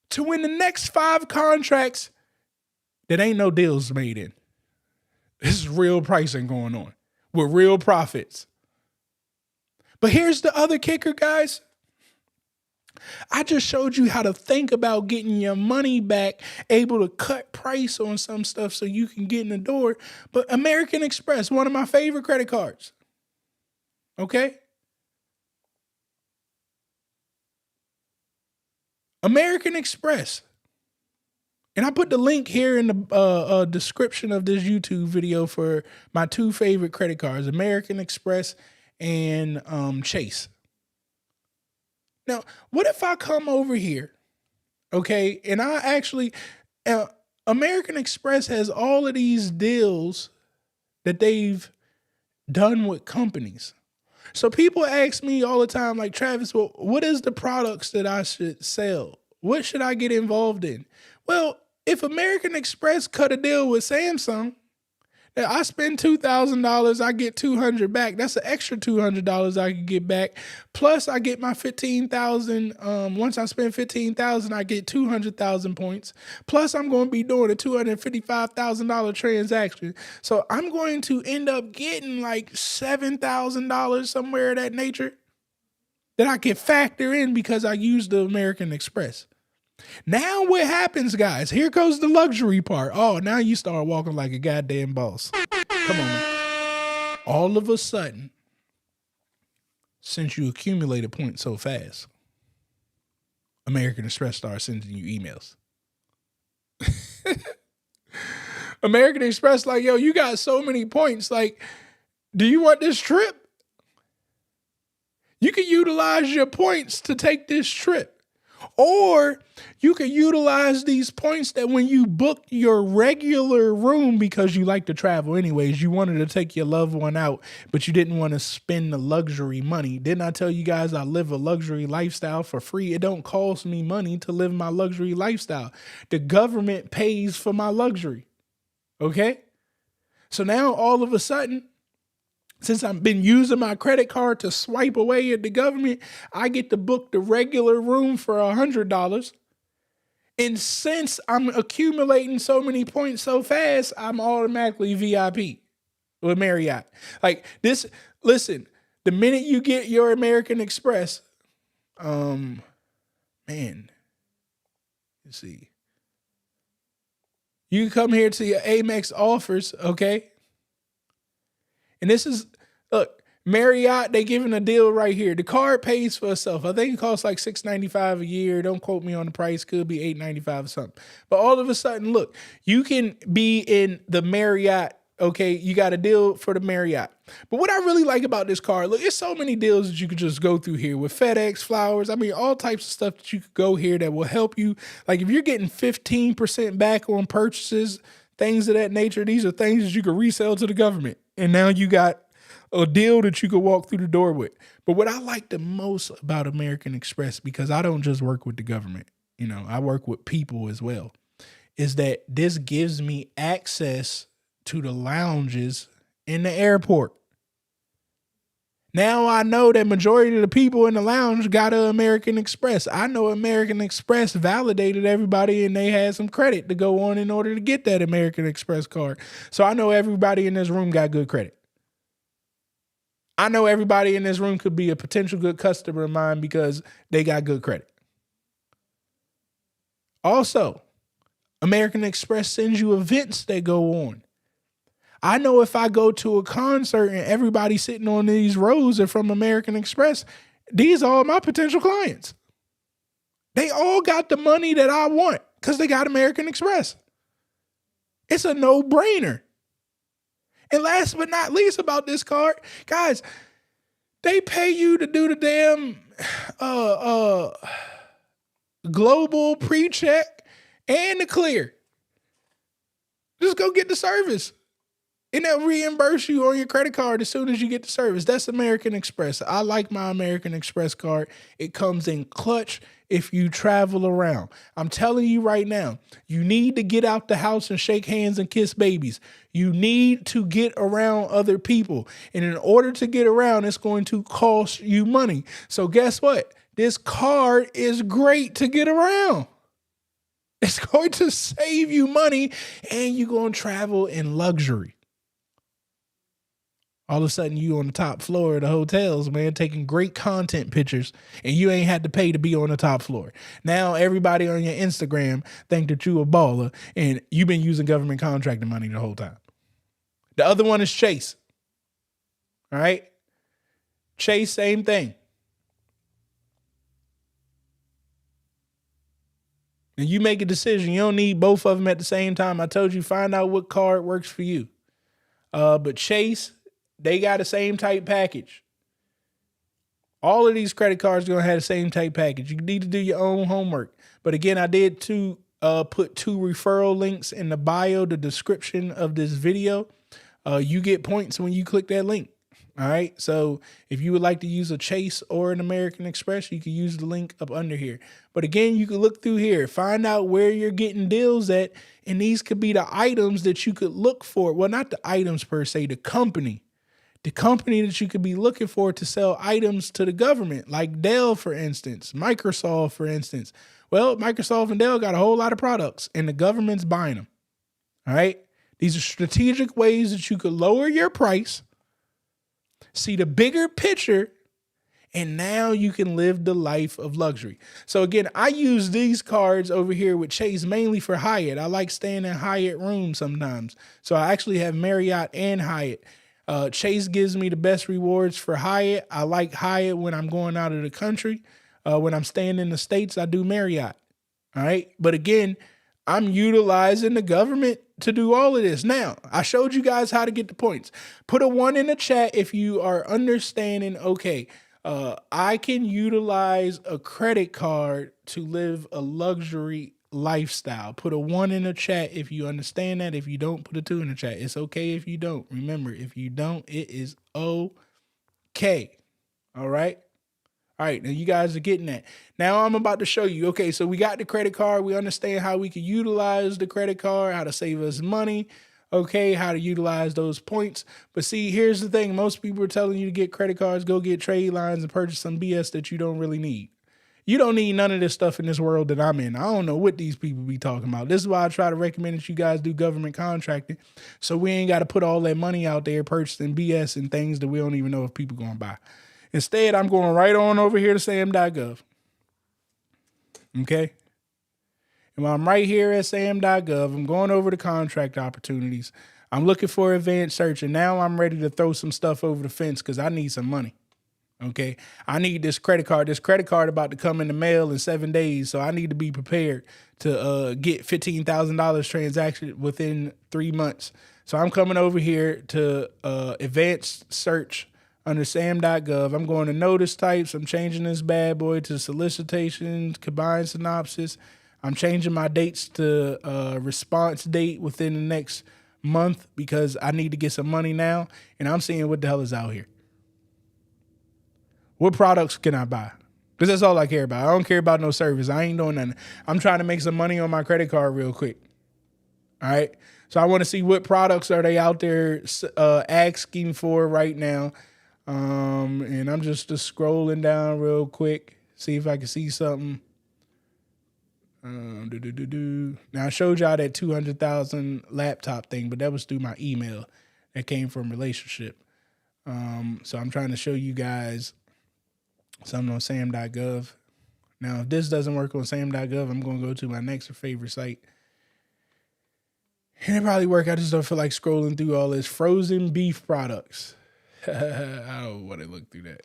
to win the next 5 contracts that ain't no deals made in. This is real pricing going on with real profits. But here's the other kicker, guys. I just showed you how to think about getting your money back, able to cut price on some stuff so you can get in the door. But American Express, one of my favorite credit cards. Okay? American Express. And I put the link here in the description of this YouTube video for my 2 favorite credit cards, American Express and Chase. Now, what if I come over here, okay, and I actually, American Express has all of these deals that they've done with companies. So people ask me all the time, like, Travis, well, what is the products that I should sell? What should I get involved in? Well, if American Express cut a deal with Samsung, that I spend $2,000, I get $200 back. That's an extra $200 I could get back. Plus, I get my 15,000. Once I spend 15,000, I get 200,000 points. Plus, I'm going to be doing a $255,000 transaction. So I'm going to end up getting like $7,000 somewhere of that nature that I can factor in because I used the American Express. Now what happens, guys? Here goes the luxury part. Oh, now you start walking like a goddamn boss. Come on, man. All of a sudden, since you accumulated points so fast, American Express starts sending you emails. American Express like, yo, you got so many points. Like, do you want this trip? You can utilize your points to take this trip. Or you can utilize these points that when you book your regular room, because you like to travel anyways, you wanted to take your loved one out, but you didn't want to spend the luxury money. Didn't I tell you guys I live a luxury lifestyle for free? It don't cost me money to live my luxury lifestyle. The government pays for my luxury. Okay? So now all of a sudden, since I've been using my credit card to swipe away at the government, I get to book the regular room for $100. And since I'm accumulating so many points so fast, I'm automatically VIP with Marriott. Like this, listen, the minute you get your American Express, let's see. You come here to your Amex offers, okay? And this is, look, Marriott, they giving a deal right here. The card pays for itself. I think it costs like $6.95 a year. Don't quote me on the price. Could be $8.95 or something. But all of a sudden, look, you can be in the Marriott. Okay, you got a deal for the Marriott. But what I really like about this card, look, there's so many deals that you could just go through here with FedEx, Flowers. I mean, all types of stuff that you could go here that will help you. Like if you're getting 15% back on purchases, things of that nature, these are things that you could resell to the government. And now you got a deal that you could walk through the door with. But what I like the most about American Express, because I don't just work with the government, you know, I work with people as well, is that this gives me access to the lounges in the airport. Now I know that majority of the people in the lounge got an American Express. I know American Express validated everybody and they had some credit to go on in order to get that American Express card. So I know everybody in this room got good credit. I know everybody in this room could be a potential good customer of mine because they got good credit. Also, American Express sends you events that go on. I know if I go to a concert and everybody sitting on these rows are from American Express, these are all my potential clients. They all got the money that I want because they got American Express. It's a no-brainer. And last but not least about this card, guys, they pay you to do the damn global pre-check and the clear. Just go get the service. And they'll reimburse you on your credit card as soon as you get the service. That's American Express. I like my American Express card. It comes in clutch if you travel around. I'm telling you right now, you need to get out the house and shake hands and kiss babies. You need to get around other people. And in order to get around, it's going to cost you money. So guess what? This card is great to get around. It's going to save you money and you're going to travel in luxury. All of a sudden, you on the top floor of the hotels, man, taking great content pictures, and you ain't had to pay to be on the top floor. Now, everybody on your Instagram think that you a baller, and you've been using government contracting money the whole time. The other one is Chase. All right? Chase, same thing. And you make a decision. You don't need both of them at the same time. I told you, find out what card works for you. But Chase, they got the same type package. All of these credit cards are going to have the same type package. You need to do your own homework. But again, I did put 2 referral links in the bio, the description of this video. You get points when you click that link. All right. So if you would like to use a Chase or an American Express, you can use the link up under here. But again, you can look through here, find out where you're getting deals at. And these could be the items that you could look for. Well, not the items per se, the company. The company that you could be looking for to sell items to the government, like Dell, for instance, Microsoft, for instance. Well, Microsoft and Dell got a whole lot of products and the government's buying them. All right. These are strategic ways that you could lower your price, see the bigger picture, and now you can live the life of luxury. So again, I use these cards over here with Chase mainly for Hyatt. I like staying in Hyatt rooms sometimes. So I actually have Marriott and Hyatt. Chase gives me the best rewards for Hyatt. I like Hyatt when I'm going out of the country. When I'm staying in the States, I do Marriott. All right. But again, I'm utilizing the government to do all of this. Now, I showed you guys how to get the points. Put a 1 in the chat if you are understanding, okay, I can utilize a credit card to live a luxury lifestyle. Put a 1 in the chat if you understand that. If you don't, put a 2 in the chat. It's okay if you don't. Remember, if you don't, it is okay. All right. All right, now you guys are getting that. Now I'm about to show you. Okay, so we got the credit card. We understand how we can utilize the credit card, how to save us money, okay, how to utilize those points. But see, here's the thing. Most people are telling you to get credit cards, go get trade lines and purchase some BS that you don't really need. You don't need none of this stuff in this world that I'm in. I don't know what these people be talking about. This is why I try to recommend that you guys do government contracting, so we ain't got to put all that money out there purchasing BS and things that we don't even know if people going to buy. Instead, I'm going right on over here to sam.gov. Okay. And while I'm right here at sam.gov, I'm going over to contract opportunities. I'm looking for advanced search, and now I'm ready to throw some stuff over the fence because I need some money. Okay. I need this credit card. This credit card about to come in the mail in 7 days. So I need to be prepared to get $15,000 transaction within 3 months. So I'm coming over here to advanced search under sam.gov. I'm going to notice types. I'm changing this bad boy to solicitations, combined synopsis. I'm changing my dates to response date within the next month because I need to get some money now. And I'm seeing what the hell is out here. What products can I buy? Because that's all I care about. I don't care about no service. I ain't doing nothing. I'm trying to make some money on my credit card real quick. All right. So I want to see what products are they out there asking for right now. And I'm just scrolling down real quick, see if I can see something. Now I showed y'all that 200,000 laptop thing, but that was through my email that came from relationship. So I'm trying to show you guys something on sam.gov. Now, if this doesn't work on sam.gov, I'm going to go to my next favorite site. And it probably work. I just don't feel like scrolling through all this frozen beef products. I don't want to look through that.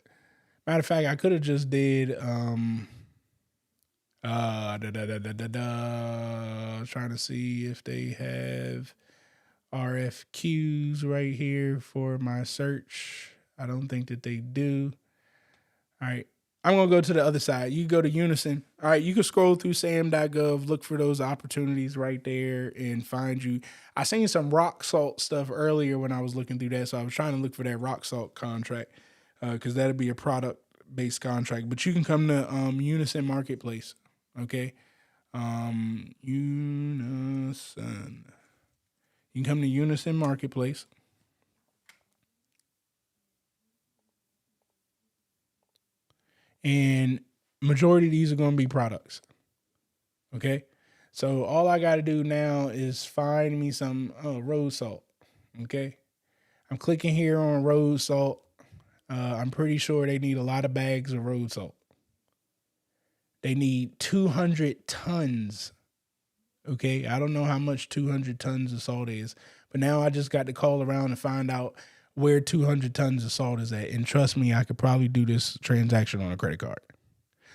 Matter of fact, I could have just did trying to see if they have RFQs right here for my search. I don't think that they do. All right. I'm going to go to the other side. You go to Unison. All right. You can scroll through sam.gov, look for those opportunities right there and find you. I seen some rock salt stuff earlier when I was looking through that. So I was trying to look for that rock salt contract because that'd be a product based contract. But you can come to Unison Marketplace. Okay. Unison. You can come to Unison Marketplace. And majority of these are going to be products. Okay. So all I got to do now is find me some road salt. Okay. I'm clicking here on road salt. I'm pretty sure they need a lot of bags of road salt. They need 200 tons. Okay. I don't know how much 200 tons of salt is, but now I just got to call around and find out where 200 tons of salt is at. And trust me, I could probably do this transaction on a credit card.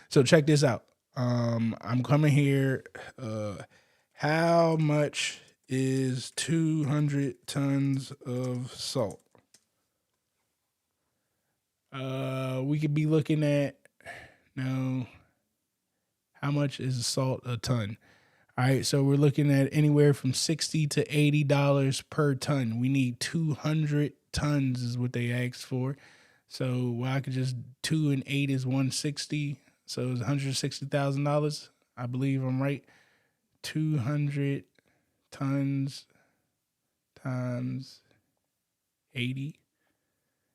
So check this out. I'm coming here. How much is 200 tons of salt? We could be looking at, how much is salt a ton? All right, so we're looking at anywhere from $60 to $80 per ton. We need 200 tons is what they asked for. So I could just 2 and 8 is 160. So it's $160,000. I believe I'm right. 200 tons times 80.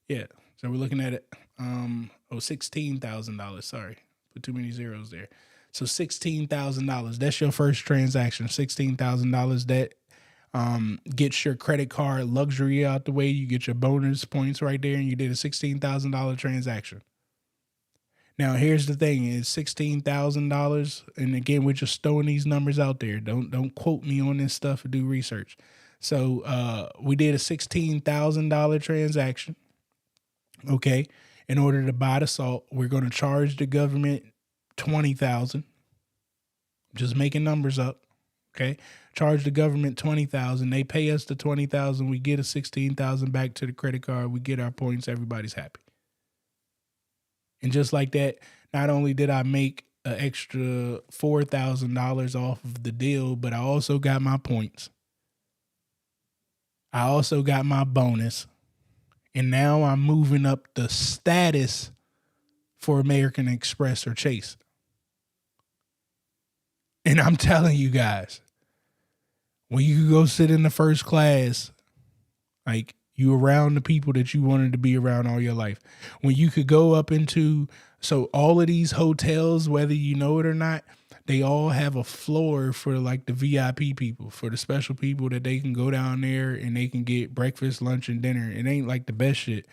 Yeah. So we're looking at it. $16,000. Sorry, put too many zeros there. So $16,000. That's your first transaction. $16,000. That gets your credit card luxury out the way. You get your bonus points right there, and you did a $16,000 transaction. Now, here's the thing: is $16,000, and again, we're just throwing these numbers out there. Don't quote me on this stuff or do research. So we did a $16,000 transaction. Okay, in order to buy the salt, we're going to charge the government $20,000. Just making numbers up. Okay, charge the government $20,000. They pay us the $20,000. We get a $16,000 back to the credit card. We get our points. Everybody's happy. And just like that, not only did I make an extra $4,000 off of the deal, but I also got my points. I also got my bonus. And now I'm moving up the status for American Express or Chase. And I'm telling you guys, when you go sit in the first class, like you around the people that you wanted to be around all your life. When you could go up into, so all of these hotels, whether you know it or not, they all have a floor for like the VIP people, for the special people that they can go down there and they can get breakfast, lunch, and dinner. It ain't like the best shit,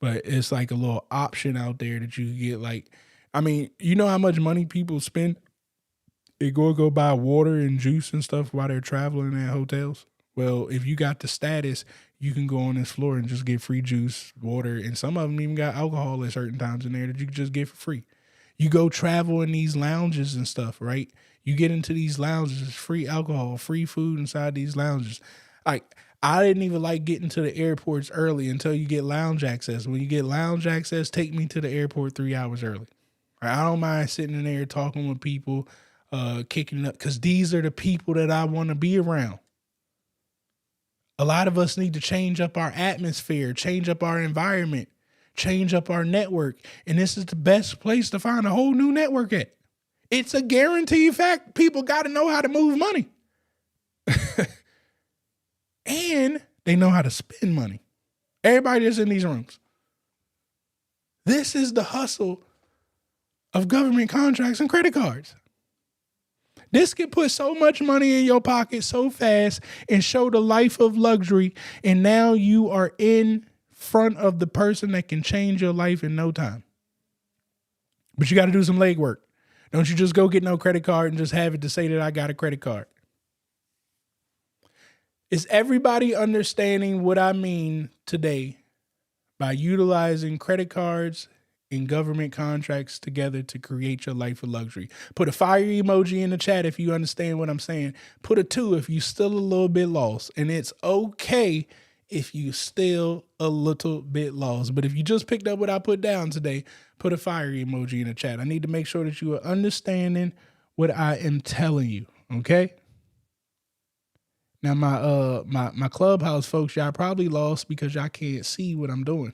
but it's like a little option out there that you can get. Like, I mean, you know how much money people spend? They go buy water and juice and stuff while they're traveling at hotels. Well, if you got the status, you can go on this floor and just get free juice, water, and some of them even got alcohol at certain times in there that you can just get for free. You go travel in these lounges and stuff, right? You get into these lounges, free alcohol, free food inside these lounges. Like, I didn't even like getting to the airports early until you get lounge access. When you get lounge access, take me to the airport 3 hours early. I don't mind sitting in there talking with people, kicking it up, because these are the people that I want to be around. A lot of us need to change up our atmosphere, change up our environment, change up our network. And this is the best place to find a whole new network at. It's a guaranteed fact. People got to know how to move money. And they know how to spend money. Everybody that's in these rooms. This is the hustle of government contracts and credit cards. This can put so much money in your pocket so fast and show the life of luxury. And now you are in front of the person that can change your life in no time. But you got to do some legwork. Don't you just go get no credit card and just have it to say that I got a credit card. Is everybody understanding what I mean today by utilizing credit cards and government contracts together to create your life of luxury? Put a fire emoji in the chat if you understand what I'm saying. Put a 2 if you still a little bit lost. And it's okay if you still a little bit lost. But if you just picked up what I put down today, put a fire emoji in the chat. I need to make sure that you are understanding what I am telling you. Okay? Now my Clubhouse folks, y'all probably lost because y'all can't see what I'm doing.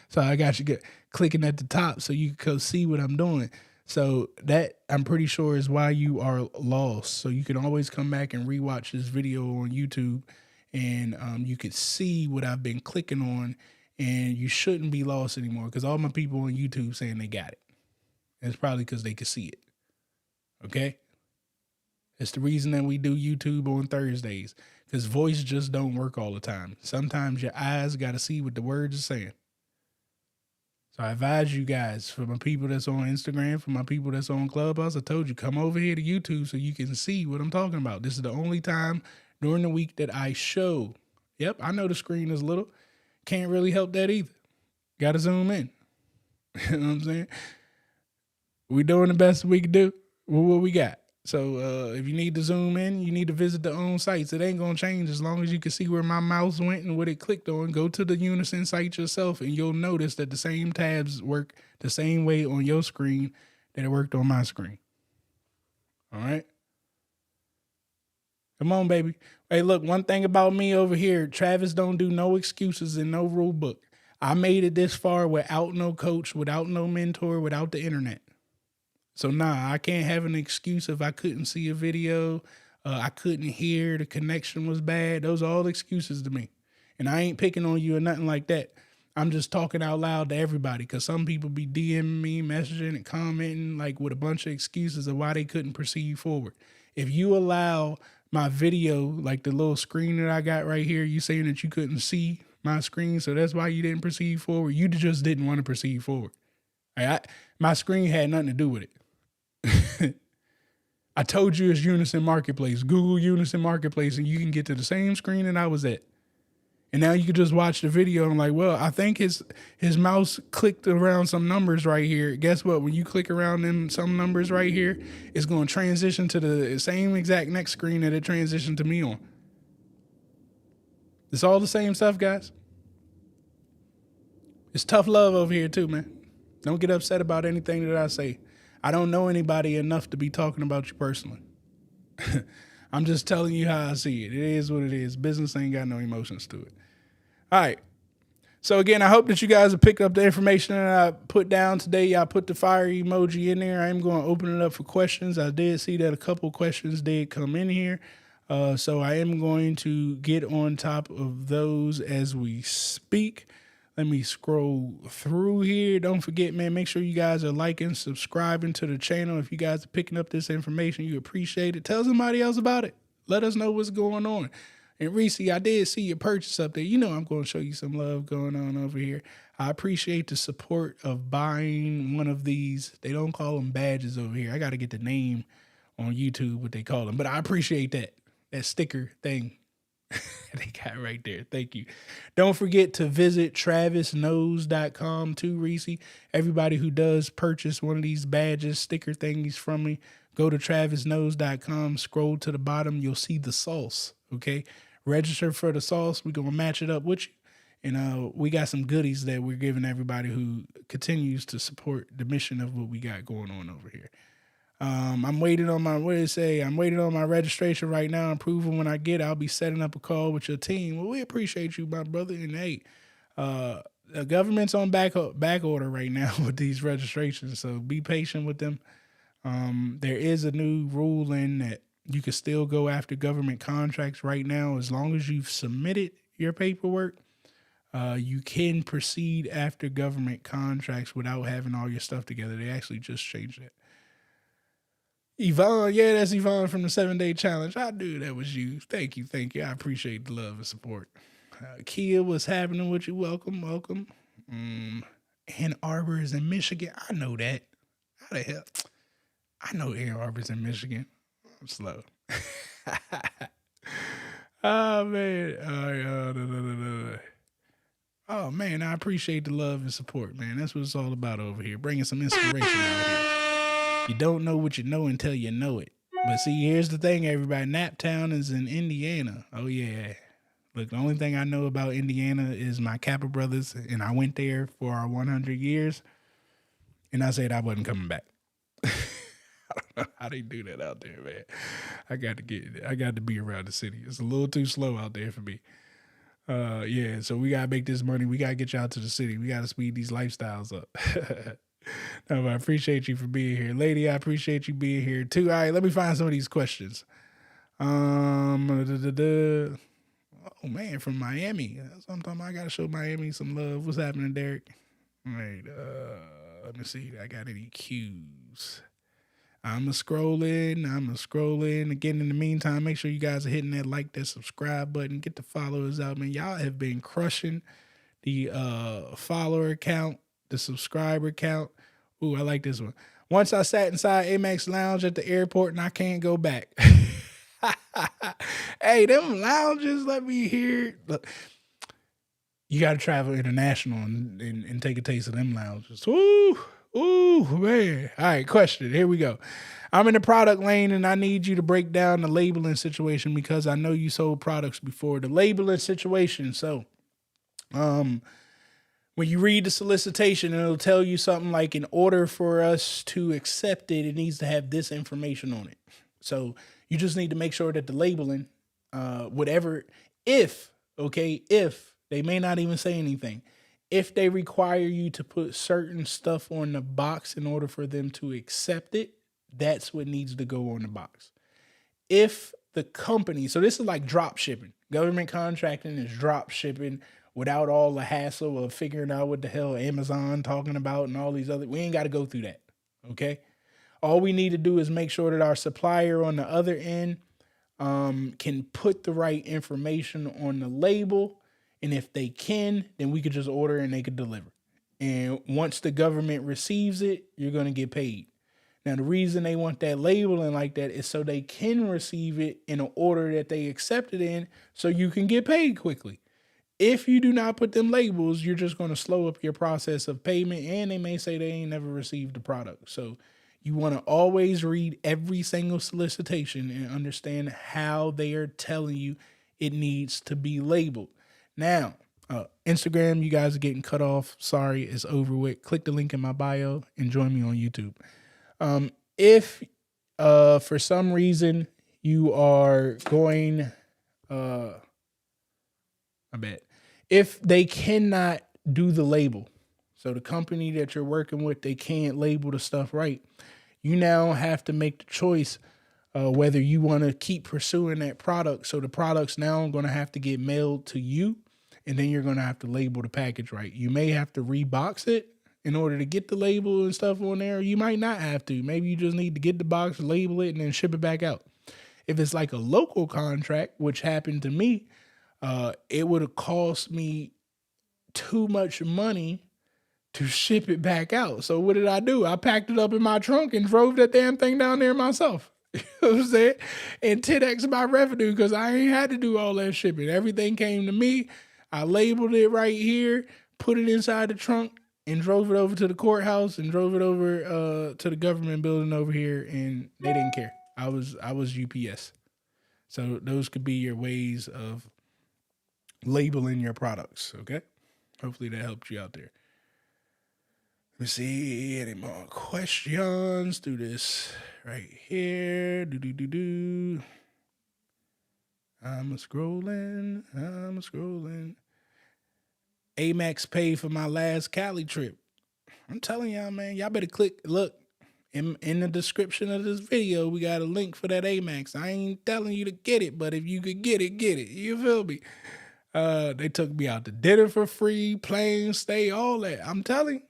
So I got you clicking at the top so you can see what I'm doing. So that, I'm pretty sure, is why you are lost. So you can always come back and rewatch this video on YouTube, and you could see what I've been clicking on, and you shouldn't be lost anymore because all my people on YouTube saying they got it. And it's probably because they could see it. Okay? It's the reason that we do YouTube on Thursdays, because voice just don't work all the time. Sometimes your eyes got to see what the words are saying. So I advise you guys, for my people that's on Instagram, for my people that's on Clubhouse, I told you, come over here to YouTube so you can see what I'm talking about. This is the only time during the week that I show. Yep, I know the screen is little. Can't really help that either. Got to zoom in. You know what I'm saying? We doing the best we can do with what we got. So if you need to zoom in, you need to visit the own sites. It ain't going to change as long as you can see where my mouse went and what it clicked on. Go to the Unison site yourself, and you'll notice that the same tabs work the same way on your screen that it worked on my screen. All right? Come on, baby. Hey, look, one thing about me over here, Travis don't do no excuses in no rule book. I made it this far without no coach, without no mentor, without the internet. So I can't have an excuse if I couldn't see a video, I couldn't hear, the connection was bad. Those are all excuses to me. And I ain't picking on you or nothing like that. I'm just talking out loud to everybody, because some people be DMing me, messaging and commenting like with a bunch of excuses of why they couldn't proceed forward. If you allow my video, like the little screen that I got right here, you saying that you couldn't see my screen, so that's why you didn't proceed forward. You just didn't want to proceed forward. My screen had nothing to do with it. I told you it's Unison Marketplace. Google Unison Marketplace and you can get to the same screen that I was at. And now you can just watch the video and I'm like, well, I think his mouse clicked around some numbers right here. Guess what? When you click around them some numbers right here, it's going to transition to the same exact next screen that it transitioned to me on. It's all the same stuff, guys. It's tough love over here too, man. Don't get upset about anything that I say. I don't know anybody enough to be talking about you personally. I'm just telling you how I see it. It is what it is. Business ain't got no emotions to it. All right. So again, I hope that you guys have picked up the information that I put down today. I put the fire emoji in there. I'm going to open it up for questions. I did see that a couple questions did come in here. So I am going to get on top of those as we speak. Let me scroll through here. Don't forget, man, make sure you guys are liking, subscribing to the channel. If you guys are picking up this information, you appreciate it. Tell somebody else about it. Let us know what's going on. And Reese, I did see your purchase up there. You know I'm going to show you some love going on over here. I appreciate the support of buying one of these. They don't call them badges over here. I got to get the name on YouTube, what they call them. But I appreciate that sticker thing they got right there. Thank you. Don't forget to visit travisknows.com too, Reese. Everybody who does purchase one of these badges, sticker thingies from me, go to travisknows.com, scroll to the bottom. You'll see the sauce, okay? Register for the sauce. We're going to match it up with you. And we got some goodies that we're giving everybody who continues to support the mission of what we got going on over here. I'm waiting on my, I'm waiting on my registration right now. I'm proving when I get it, I'll be setting up a call with your team. Well, we appreciate you, my brother. And hey, the government's on back order right now with these registrations. So be patient with them. There is a new rule in that you can still go after government contracts right now. As long as you've submitted your paperwork, you can proceed after government contracts without having all your stuff together. They actually just changed that. Yvonne, yeah, that's Yvonne from the 7-Day Challenge. I knew that was you. Thank you. I appreciate the love and support. Kia, what's happening with you? Welcome. Ann Arbor is in Michigan. I know that. How the hell? I know Ann Arbor's in Michigan. I'm slow. Oh, man. No. Oh, man, I appreciate the love and support, man. That's what it's all about over here, bringing some inspiration out here. You don't know what you know until you know it. But see, here's the thing, everybody. Naptown is in Indiana. Oh, yeah. Look, the only thing I know about Indiana is my Kappa brothers, and I went there for our 100 years, and I said I wasn't coming back. I don't know how they do that out there, man. I got to be around the city. It's a little too slow out there for me. Yeah, so we got to make this money. We got to get y'all to the city. We got to speed these lifestyles up. No, but I appreciate you for being here. Lady, I appreciate you being here too. All right, let me find some of these questions. Oh man, from Miami. Sometimes I gotta show Miami some love. What's happening, Derek? All right, let me see. I got any cues? I'm a scrolling. Again, in the meantime, make sure you guys are hitting that like, that subscribe button. Get the followers out, man. Y'all have been crushing the follower count, the subscriber count. Ooh, I like this one. Once I sat inside Amex Lounge at the airport and I can't go back. Hey, them lounges, let me hear. Look, you got to travel international and take a taste of them lounges. Ooh, man. All right, question. Here we go. I'm in the product lane and I need you to break down the labeling situation because I know you sold products before. The labeling situation. So, when you read the solicitation, it'll tell you something like, in order for us to accept it, it needs to have this information on it. So you just need to make sure that the labeling, if they may not even say anything, if they require you to put certain stuff on the box in order for them to accept it, that's what needs to go on the box. If the company, so this is like drop shipping. Government contracting is drop shipping without all the hassle of figuring out what the hell Amazon talking about and all these other, we ain't got to go through that. Okay. All we need to do is make sure that our supplier on the other end can put the right information on the label. And if they can, then we could just order and they could deliver. And once the government receives it, you're going to get paid. Now, the reason they want that labeling like that is so they can receive it in an order that they accept it in so you can get paid quickly. If you do not put them labels, you're just going to slow up your process of payment, and they may say they ain't never received the product. So you want to always read every single solicitation and understand how they are telling you it needs to be labeled. Now, Instagram, you guys are getting cut off. Sorry, it's over with. Click the link in my bio and join me on YouTube. If for some reason you are going, I bet, if they cannot do the label, so the company that you're working with, they can't label the stuff right, you now have to make the choice whether you want to keep pursuing that product. So the product's now going to have to get mailed to you, and then you're going to have to label the package right. You may have to rebox it in order to get the label and stuff on there. You might not have to. Maybe you just need to get the box, label it, and then ship it back out. If it's like a local contract, which happened to me, it would have cost me too much money to ship it back out. So what did I do? I packed it up in my trunk and drove that damn thing down there myself. You know what I'm saying? And 10x my revenue because I ain't had to do all that shipping. Everything came to me. I labeled it right here, put it inside the trunk, and drove it over to the courthouse and drove it over to the government building over here, and they didn't care. I was UPS. So those could be your ways of labeling your products, okay? Hopefully that helped you out there. Let me see any more questions. Do this right here. I'm scrolling. Amex paid for my last Cali trip. I'm telling y'all, man, y'all better look in the description of this video. We got a link for that Amex. I ain't telling you to get it, but if you could get it, get it. You feel me? They took me out to dinner for free, plane stay, all that. I'm telling you.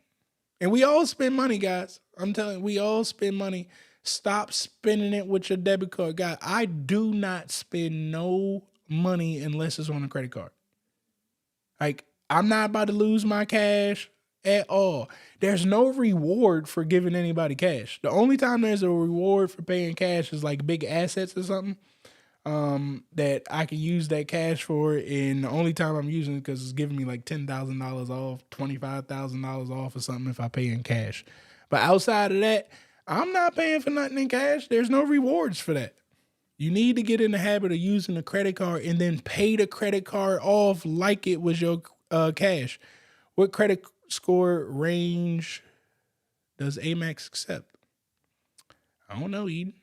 And we all spend money, guys. I'm telling you, we all spend money. Stop spending it with your debit card. Guys, I do not spend no money unless it's on a credit card. Like, I'm not about to lose my cash at all. There's no reward for giving anybody cash. The only time there's a reward for paying cash is like big assets or something. That I can use that cash for, and the only time I'm using it because it's giving me like $10,000 off, $25,000 off or something if I pay in cash. But outside of that, I'm not paying for nothing in cash. There's no rewards for that. You need to get in the habit of using a credit card and then pay the credit card off like it was your cash. What credit score range does Amex accept? I don't know, Eden.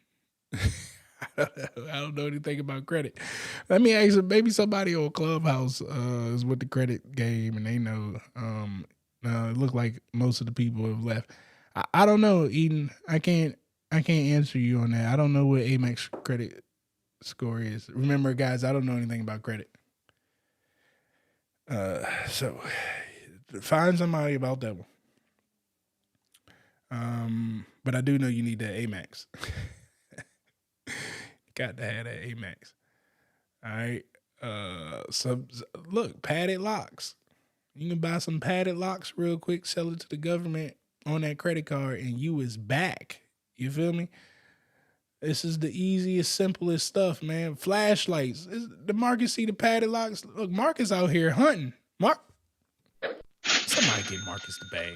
I don't know anything about credit. Let me ask you, maybe somebody on Clubhouse is with the credit game and they know. It look like most of the people have left. I don't know, Eden. I can't answer you on that. I don't know what Amex credit score is. Remember, guys, I don't know anything about credit. So find somebody about that one. But I do know you need that Amex. Got to have that Amex. All right. So look, padded locks. You can buy some padded locks real quick, sell it to the government on that credit card, and you is back. You feel me? This is the easiest, simplest stuff, man. Flashlights. The Marcus see the padded locks. Look, Marcus out here hunting. Somebody get Marcus the bag.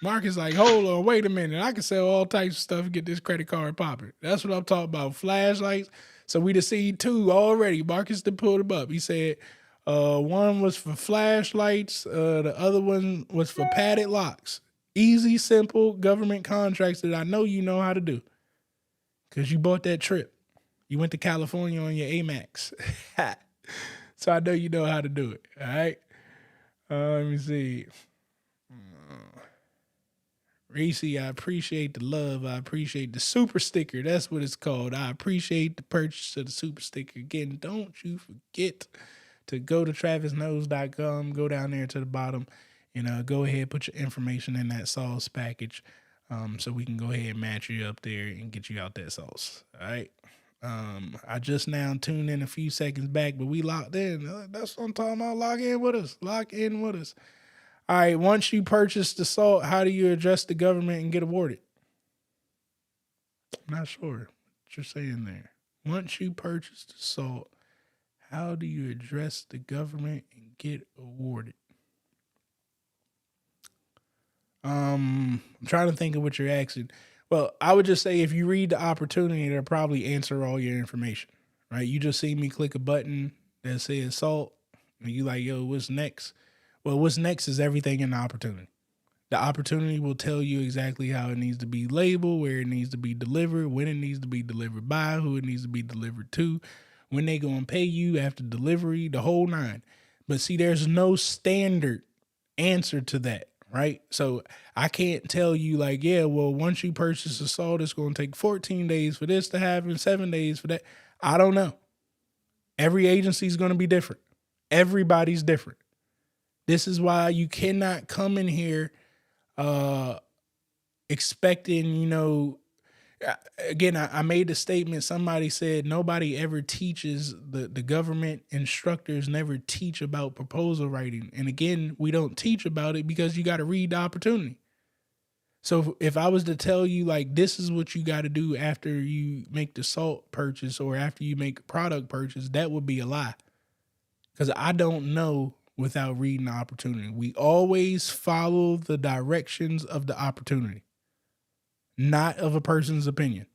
Marcus like, hold on, wait a minute. I can sell all types of stuff and get this credit card popping. That's what I'm talking about. Flashlights. So we done seen two already. Marcus done pulled them up. He said one was for flashlights. The other one was for padded locks. Easy, simple government contracts that I know you know how to do. Because you bought that trip. You went to California on your Amex. So I know you know how to do it. All right. Let me see. Reese, I appreciate the love. I appreciate the super sticker. That's what it's called. I appreciate the purchase of the super sticker. Again, don't you forget to go to travisknows.com, go down there to the bottom, and go ahead, put your information in that sauce package so we can go ahead and match you up there and get you out that sauce. All right. I just now tuned in a few seconds back, but we locked in. That's what I'm talking about. Lock in with us. Lock in with us. All right, once you purchase the salt, how do you address the government and get awarded? I'm not sure what you're saying there. Once you purchase the salt, how do you address the government and get awarded? I'm trying to think of what you're asking. Well, I would just say if you read the opportunity, it'll probably answer all your information, right? You just see me click a button that says salt, and you like, yo, what's next? Well, what's next is everything in the opportunity. The opportunity will tell you exactly how it needs to be labeled, where it needs to be delivered, when it needs to be delivered by, who it needs to be delivered to, when they going to pay you after delivery, the whole nine. But see, there's no standard answer to that, right? So I can't tell you like, yeah, well, once you purchase a salt, it's going to take 14 days for this to happen, 7 days for that. I don't know. Every agency is going to be different. Everybody's different. This is why you cannot come in here expecting, again, I made the statement. Somebody said nobody ever teaches, the government instructors never teach about proposal writing. And again, we don't teach about it because you got to read the opportunity. So if I was to tell you like, this is what you got to do after you make the salt purchase or after you make a product purchase, that would be a lie. Because I don't know without reading the opportunity. We always follow the directions of the opportunity, not of a person's opinion,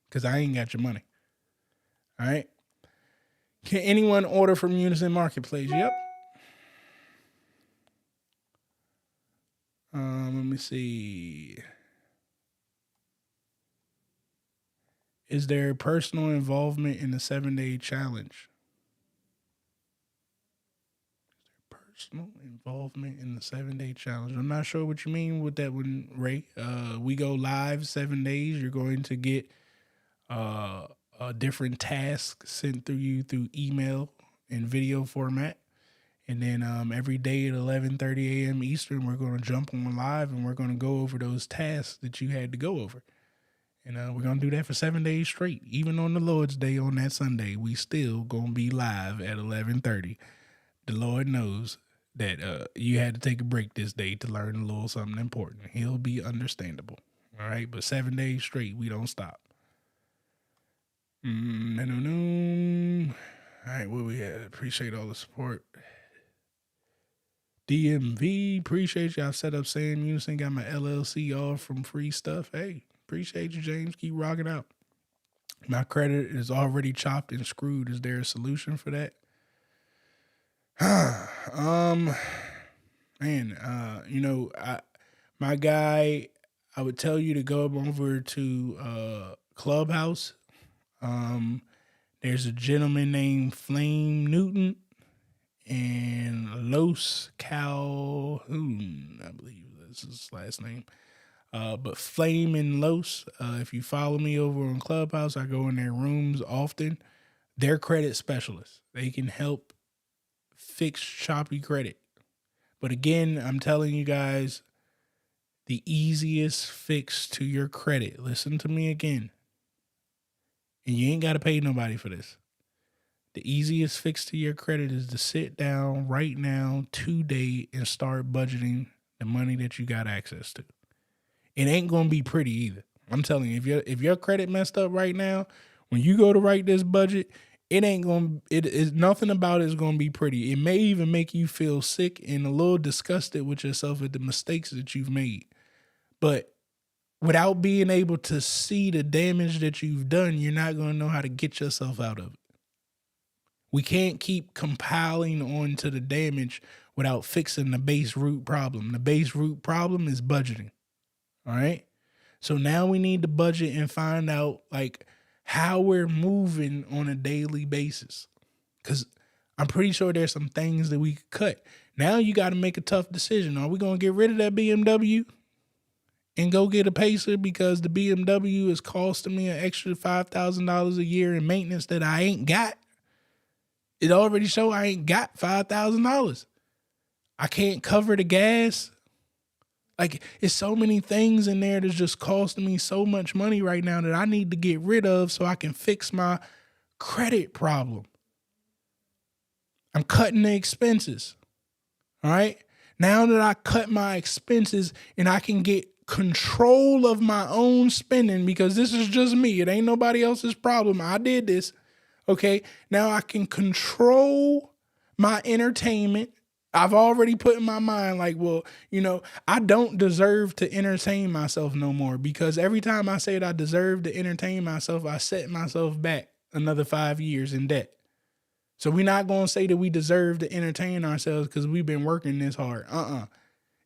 because I ain't got your money. All right. Can anyone order from Unison Marketplace? Yep. Let me see. Is there personal involvement in the 7-day challenge? Personal involvement in the 7-day challenge. I'm not sure what you mean with that one, Ray. We go live 7 days. You're going to get a different task sent through you through email and video format. And then every day at 11:30 a.m. Eastern, we're going to jump on live and we're going to go over those tasks that you had to go over. And we're going to do that for 7 days straight. Even on the Lord's Day on that Sunday, we still going to be live at 11:30. The Lord knows that you had to take a break this day to learn a little something important. He'll be understandable. All right. But 7 days straight, we don't stop. All right. What we had? Appreciate all the support. DMV, appreciate you. I've set up Sam Unison, got my LLC off from free stuff. Hey, appreciate you, James. Keep rocking out. My credit is already chopped and screwed. Is there a solution for that? My guy, I would tell you to go over to Clubhouse. There's a gentleman named Flame Newton and Los Calhoun, I believe that's his last name. But Flame and Los, if you follow me over on Clubhouse, I go in their rooms often. They're credit specialists. They can help fix choppy credit. But again, I'm telling you guys, the easiest fix to your credit, listen to me again, and you ain't got to pay nobody for this. The easiest fix to your credit is to sit down right now, today, and start budgeting the money that you got access to. It ain't going to be pretty either. I'm telling you, if your credit messed up right now, when you go to write this budget, it is nothing about it is going to be pretty. It may even make you feel sick and a little disgusted with yourself at the mistakes that you've made. But without being able to see the damage that you've done, you're not going to know how to get yourself out of it. We can't keep compiling onto the damage without fixing the base root problem. The base root problem is budgeting. All right. So now we need to budget and find out like how we're moving on a daily basis. Because I'm pretty sure there's some things that we could cut. Now you got to make a tough decision. Are we going to get rid of that BMW and go get a Pacer because the BMW is costing me an extra $5,000 a year in maintenance that I ain't got? It already show I ain't got $5,000. I can't cover the gas. Like, it's so many things in there that's just costing me so much money right now that I need to get rid of so I can fix my credit problem. I'm cutting the expenses. All right. Now that I cut my expenses and I can get control of my own spending, because this is just me. It ain't nobody else's problem. I did this. Okay. Now I can control my entertainment. I've already put in my mind like, well, I don't deserve to entertain myself no more, because every time I said I deserve to entertain myself, I set myself back another 5 years in debt. So we're not going to say that we deserve to entertain ourselves because we've been working this hard.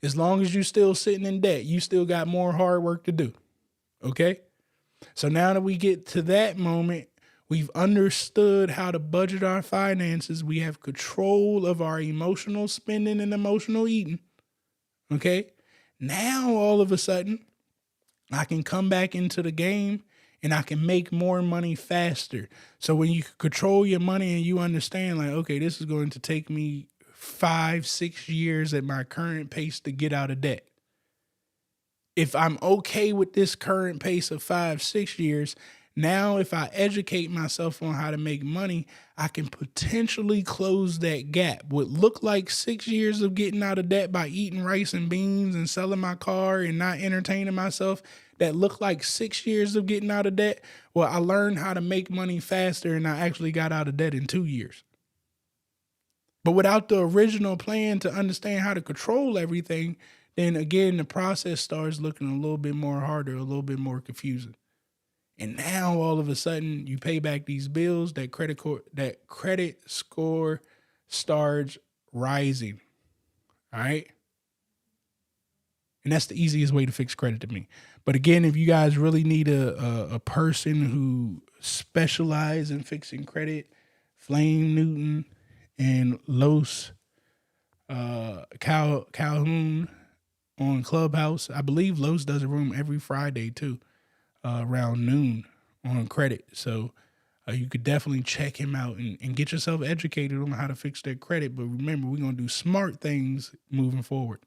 As long as you still sitting in debt, you still got more hard work to do. Okay? So now that we get to that moment, we've understood how to budget our finances. We have control of our emotional spending and emotional eating. Okay? Now all of a sudden, I can come back into the game and I can make more money faster. So when you control your money and you understand, like, okay, this is going to take me 5-6 years at my current pace to get out of debt. If I'm okay with this current pace of 5-6 years, now if I educate myself on how to make money, I can potentially close that gap. What looked like 6 years of getting out of debt by eating rice and beans and selling my car and not entertaining myself, that looked like 6 years of getting out of debt. Well, I learned how to make money faster and I actually got out of debt in 2 years. But without the original plan to understand how to control everything, then again, the process starts looking a little bit more harder, a little bit more confusing. And now all of a sudden you pay back these bills, that credit score starts rising. All right. And that's the easiest way to fix credit to me. But again, if you guys really need a person who specializes in fixing credit, Flame Newton and Los Calhoun on Clubhouse. I believe Los does a room every Friday too, around noon on credit. So you could definitely check him out and get yourself educated on how to fix that credit. But remember, we're going to do smart things moving forward.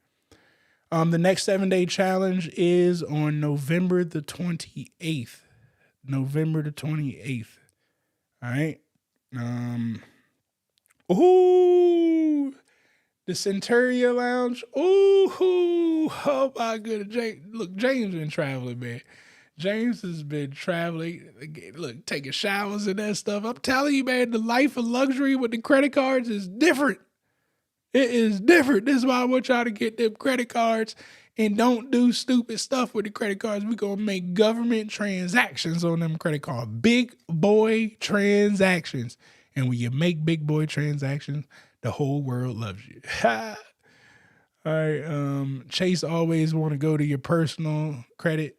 The next 7-day challenge is on November the 28th. November the 28th. All right. The Centuria Lounge. Oh my goodness. James been traveling, man. James has been traveling. Look, taking showers and that stuff. I'm telling you, man, the life of luxury with the credit cards is different. It is different. This is why I want y'all to get them credit cards and don't do stupid stuff with the credit cards. We're going to make government transactions on them credit cards. Big boy transactions. And when you make big boy transactions, the whole world loves you. All right. Chase always want to go to your personal credit.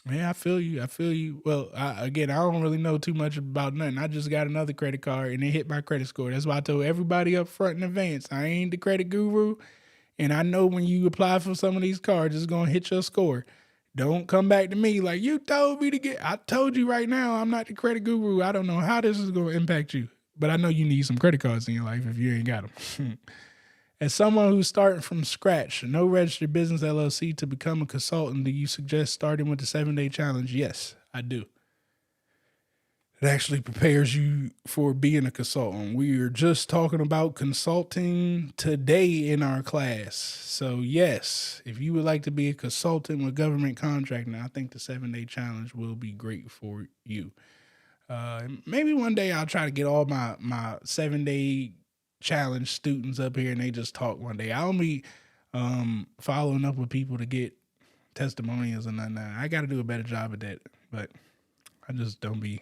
Man, I feel you. Well, I don't really know too much about nothing. I just got another credit card and it hit my credit score. That's why I told everybody up front in advance, I ain't the credit guru. And I know when you apply for some of these cards, it's going to hit your score. Don't come back to me like, you told me to get. I told you right now, I'm not the credit guru. I don't know how this is going to impact you. But I know you need some credit cards in your life if you ain't got them. As someone who's starting from scratch, no registered business LLC to become a consultant, do you suggest starting with the 7-day challenge? Yes, I do. It actually prepares you for being a consultant. We are just talking about consulting today in our class. So yes, if you would like to be a consultant with government contracting, I think the 7-day challenge will be great for you. Maybe one day I'll try to get all my 7-day challenge students up here and they just talk one day. I'll be following up with people to get testimonials and nothing. I got to do a better job at that, but I just don't be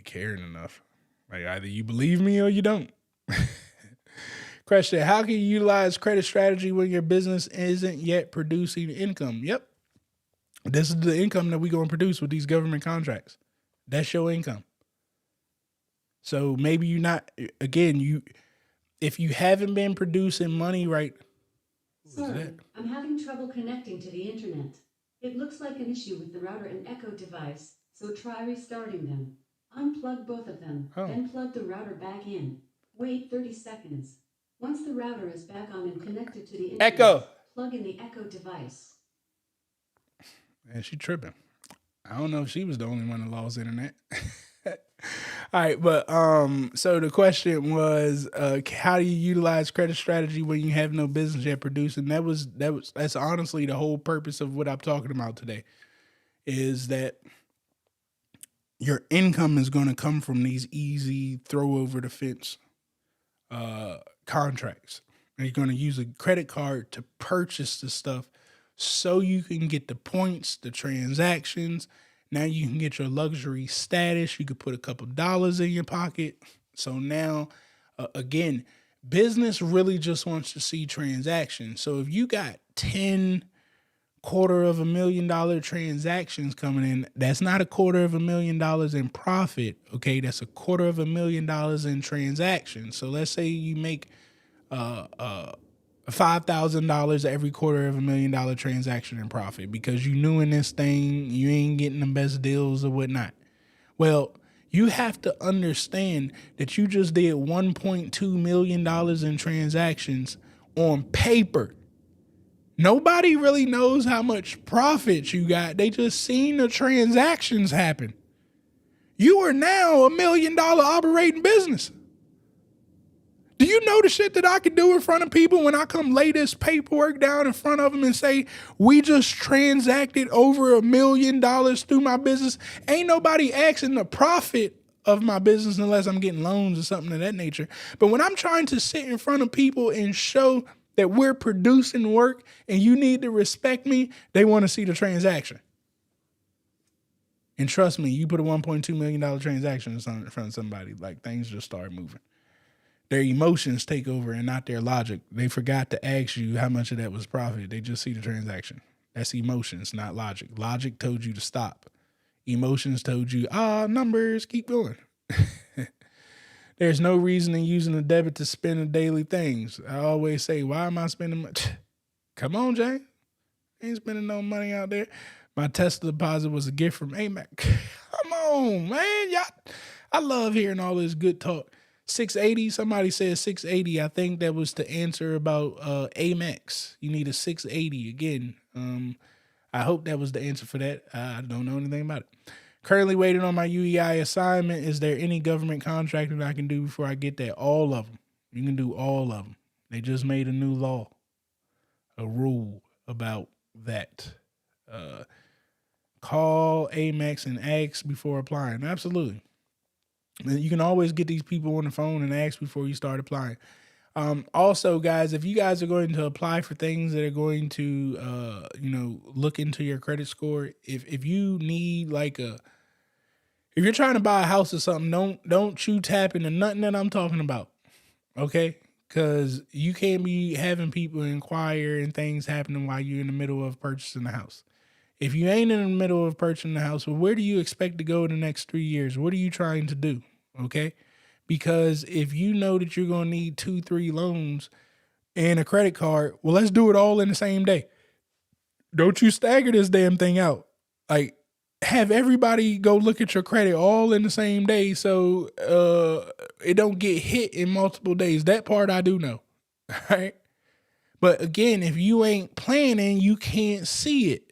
caring enough. Like either you believe me or you don't. Question: how can you utilize credit strategy when your business isn't yet producing income? Yep, this is the income that we're going to produce with these government contracts. That's your income. So maybe you're not, again, if you haven't been producing money right. Sorry, I'm having trouble connecting to the internet. It looks like an issue with the router and Echo device, so try restarting them. Unplug both of them, then plug the router back in. Wait 30 seconds. Once the router is back on and connected to the internet, plug in the Echo device. And she tripping. I don't know if she was the only one that lost internet. All right, but so the question was, how do you utilize credit strategy when you have no business yet producing? That's honestly the whole purpose of what I'm talking about today, is that your income is going to come from these easy throw over the fence contracts. And you're going to use a credit card to purchase the stuff so you can get the points, the transactions. Now you can get your luxury status. You could put a couple dollars in your pocket, So now, again, business really just wants to see transactions. So if you got 10 $250,000 transactions coming in, that's not $250,000 in profit. Okay, that's $250,000 in transactions. So let's say you make $5,000 every $250,000 transaction in profit because you new in this thing, you ain't getting the best deals or whatnot. Well, you have to understand that you just did $1.2 million in transactions on paper. Nobody really knows how much profit you got. They just seen the transactions happen. You are now $1 million operating business. Do you know the shit that I can do in front of people when I come lay this paperwork down in front of them and say, we just transacted over $1 million through my business? Ain't nobody asking the profit of my business unless I'm getting loans or something of that nature. But when I'm trying to sit in front of people and show that we're producing work and you need to respect me, they want to see the transaction. And trust me, you put a $1.2 million transaction in front of somebody, like things just start moving. Their emotions take over and not their logic. They forgot to ask you how much of that was profit. They just see the transaction. That's emotions, not logic. Logic told you to stop. Emotions told you, numbers, keep going. There's no reason in using a debit to spend on daily things. I always say, why am I spending money? Come on, Jay. I ain't spending no money out there. My Tesla deposit was a gift from Amex. Come on, man. Y'all, I love hearing all this good talk. 680, somebody said 680. I think that was to answer about Amex. You need a 680 again. I hope that was the answer for that. I don't know anything about it. Currently waiting on my UEI assignment. Is there any government contracting I can do before I get that? All of them. You can do all of them. They just made a new law, a rule about that. Call Amex and ask before applying. Absolutely. You can always get these people on the phone and ask before you start applying. Also, guys, if you guys are going to apply for things that are going to, look into your credit score, if you need if you're trying to buy a house or something, don't you tap into nothing that I'm talking about, okay? Because you can't be having people inquire and things happening while you're in the middle of purchasing a house. If you ain't in the middle of purchasing a house, well, where do you expect to go in the next 3 years? What are you trying to do? Okay. Because if you know that you're going to need 2-3 loans and a credit card, well, let's do it all in the same day. Don't you stagger this damn thing out. Like, have everybody go look at your credit all in the same day so it don't get hit in multiple days. That part I do know. Right. But again, if you ain't planning, you can't see it.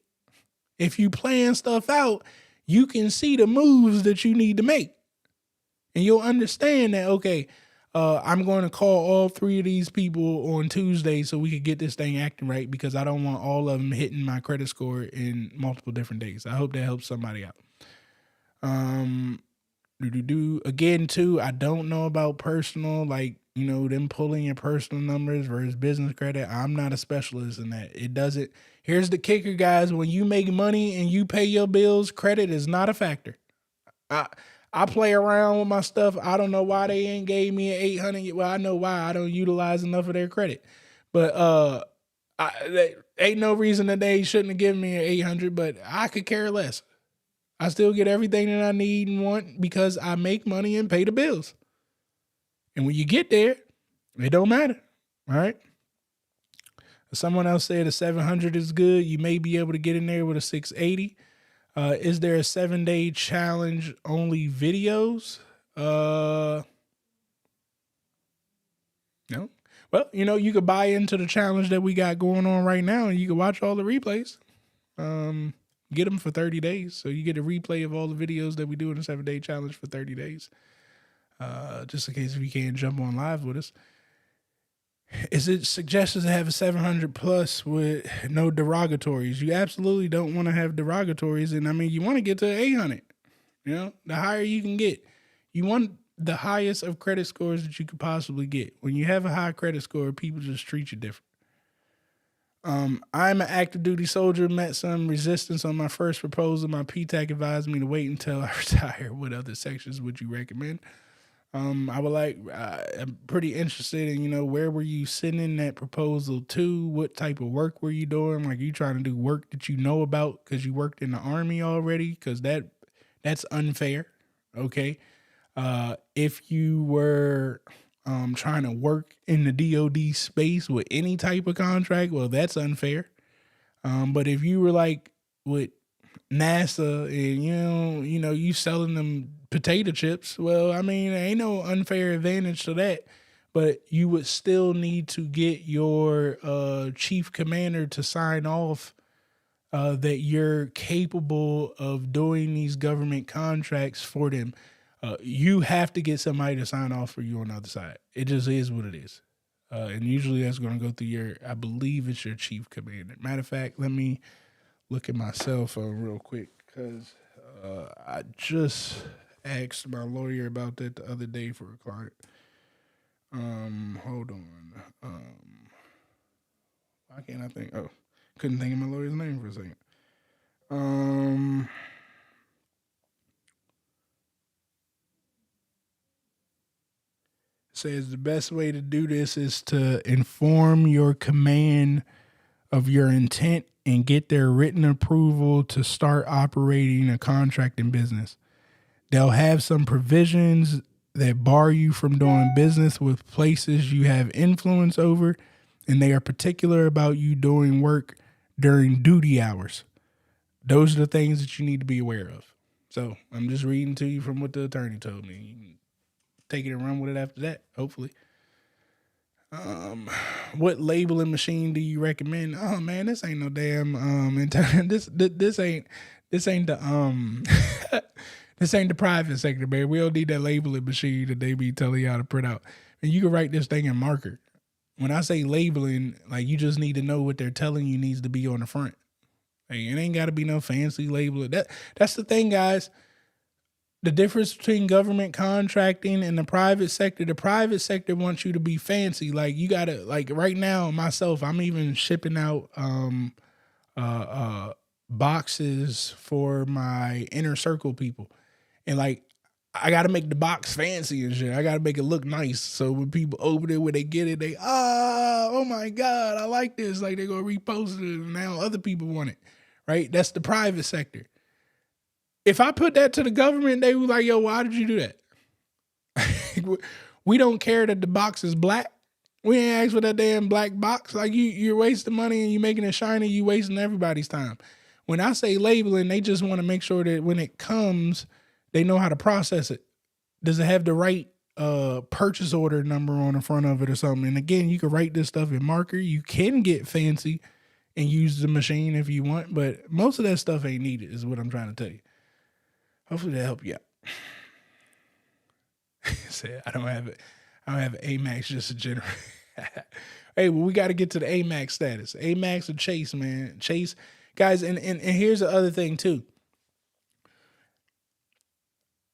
If you plan stuff out, you can see the moves that you need to make. And you'll understand that, okay, I'm going to call all 3 of these people on Tuesday so we could get this thing acting right because I don't want all of them hitting my credit score in multiple different days. I hope that helps somebody out. Again, too, I don't know about personal, them pulling your personal numbers versus business credit. I'm not a specialist in that. It doesn't. Here's the kicker, guys. When you make money and you pay your bills, credit is not a factor. I play around with my stuff. I don't know why they ain't gave me an 800. Well, I know why. I don't utilize enough of their credit. But ain't no reason that they shouldn't have given me an 800, but I could care less. I still get everything that I need and want because I make money and pay the bills. And when you get there, it don't matter. All right. Someone else said a 700 is good. You may be able to get in there with a 680. Is there a 7-day challenge only videos? No. Well, you could buy into the challenge that we got going on right now and you can watch all the replays. Get them for 30 days. So you get a replay of all the videos that we do in the 7-day challenge for 30 days. Just in case if you can't jump on live with us. Is it suggested to have a 700 plus with no derogatories? You absolutely don't want to have derogatories. And you want to get to 800, the higher you can get. You want the highest of credit scores that you could possibly get. When you have a high credit score, people just treat you different. I'm an active duty soldier, met some resistance on my first proposal. My PTAC advised me to wait until I retire. What other sections would you recommend? I would like. I'm pretty interested in where were you sending that proposal to? What type of work were you doing? Like you trying to do work that you know about because you worked in the army already? Because that's unfair. Okay. If you were trying to work in the DoD space with any type of contract, well, that's unfair. But if you were like with NASA and you selling them potato chips, well, I mean, there ain't no unfair advantage to that. But you would still need to get your chief commander to sign off that you're capable of doing these government contracts for them. You have to get somebody to sign off for you on the other side. It just is what it is. And usually that's going to go through I believe it's your chief commander. Matter of fact, let me look at my cell phone real quick because I just asked my lawyer about that the other day for a client. Hold on. Why can't I think? Oh, couldn't think of my lawyer's name for a second. Says the best way to do this is to inform your command of your intent and get their written approval to start operating a contracting business. They'll have some provisions that bar you from doing business with places you have influence over, and they are particular about you doing work during duty hours. Those are the things that you need to be aware of. So I'm just reading to you from what the attorney told me. You can take it and run with it after that, hopefully. What labeling machine do you recommend? Oh man, this ain't no damn this ain't the this ain't the private sector, man. We don't need that labeling machine that they be telling y'all to print out. And you can write this thing in marker. When I say labeling, like you just need to know what they're telling you needs to be on the front. Like, it ain't got to be no fancy labeling. That's the thing, guys. The difference between government contracting and the private sector wants you to be fancy. Like you gotta, like right now, myself, I'm even shipping out boxes for my inner circle people. And like I gotta make the box fancy and shit. I gotta make it look nice. So when people open it, when they get it, oh my God, I like this. Like they're gonna repost it and now other people want it. Right? That's the private sector. If I put that to the government, they were like, yo, why did you do that? We don't care that the box is black. We ain't asked for that damn black box. Like you're wasting money and you making it shiny, you wasting everybody's time. When I say labeling, they just want to make sure that when it comes, they know how to process it. Does it have the right purchase order number on the front of it or something? And again, you can write this stuff in marker. You can get fancy and use the machine if you want, but most of that stuff ain't needed is what I'm trying to tell you. Hopefully that help you out. Say I don't have it. I don't have Amex just a general. Hey, well, we got to get to the Amex status. Amex or Chase, man. Chase, guys, and here's the other thing too.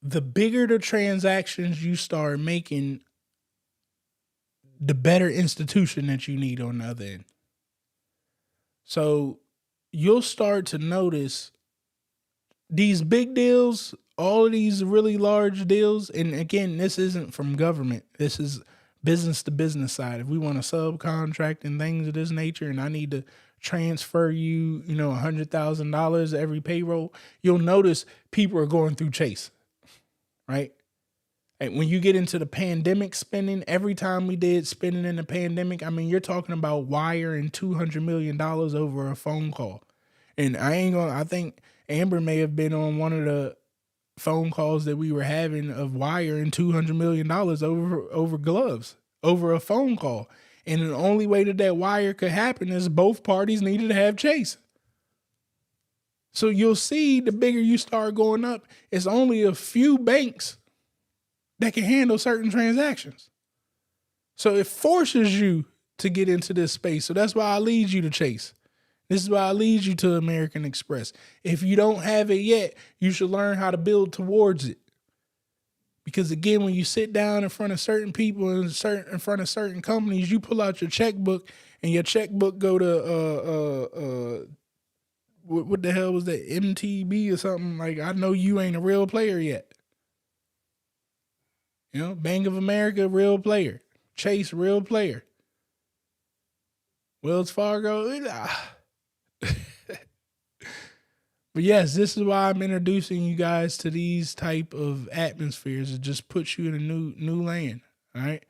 The bigger the transactions you start making, the better institution that you need on the other end. So you'll start to notice these big deals, all of these really large deals, and again, this isn't from government. This is business to business side. If we want to subcontract and things of this nature, and I need to transfer you, $100,000 every payroll, you'll notice people are going through Chase, right? And when you get into the pandemic spending, every time we did spending in the pandemic, I mean, you're talking about wiring $200 million over a phone call. And I think Amber may have been on one of the phone calls that we were having of wiring $200 million over gloves, over a phone call. And the only way that wire could happen is both parties needed to have Chase. So you'll see the bigger you start going up, it's only a few banks that can handle certain transactions. So it forces you to get into this space. So that's why I lead you to Chase. This is why I lead you to American Express. If you don't have it yet, you should learn how to build towards it. Because again, when you sit down in front of certain people and in front of certain companies, you pull out your checkbook and your checkbook go to what the hell was that, MTB or something? Like, I know you ain't a real player yet. You know, Bank of America, real player. Chase, real player. Wells Fargo. But yes, this is why I'm introducing you guys to these type of atmospheres. It just puts you in a new lane. All right.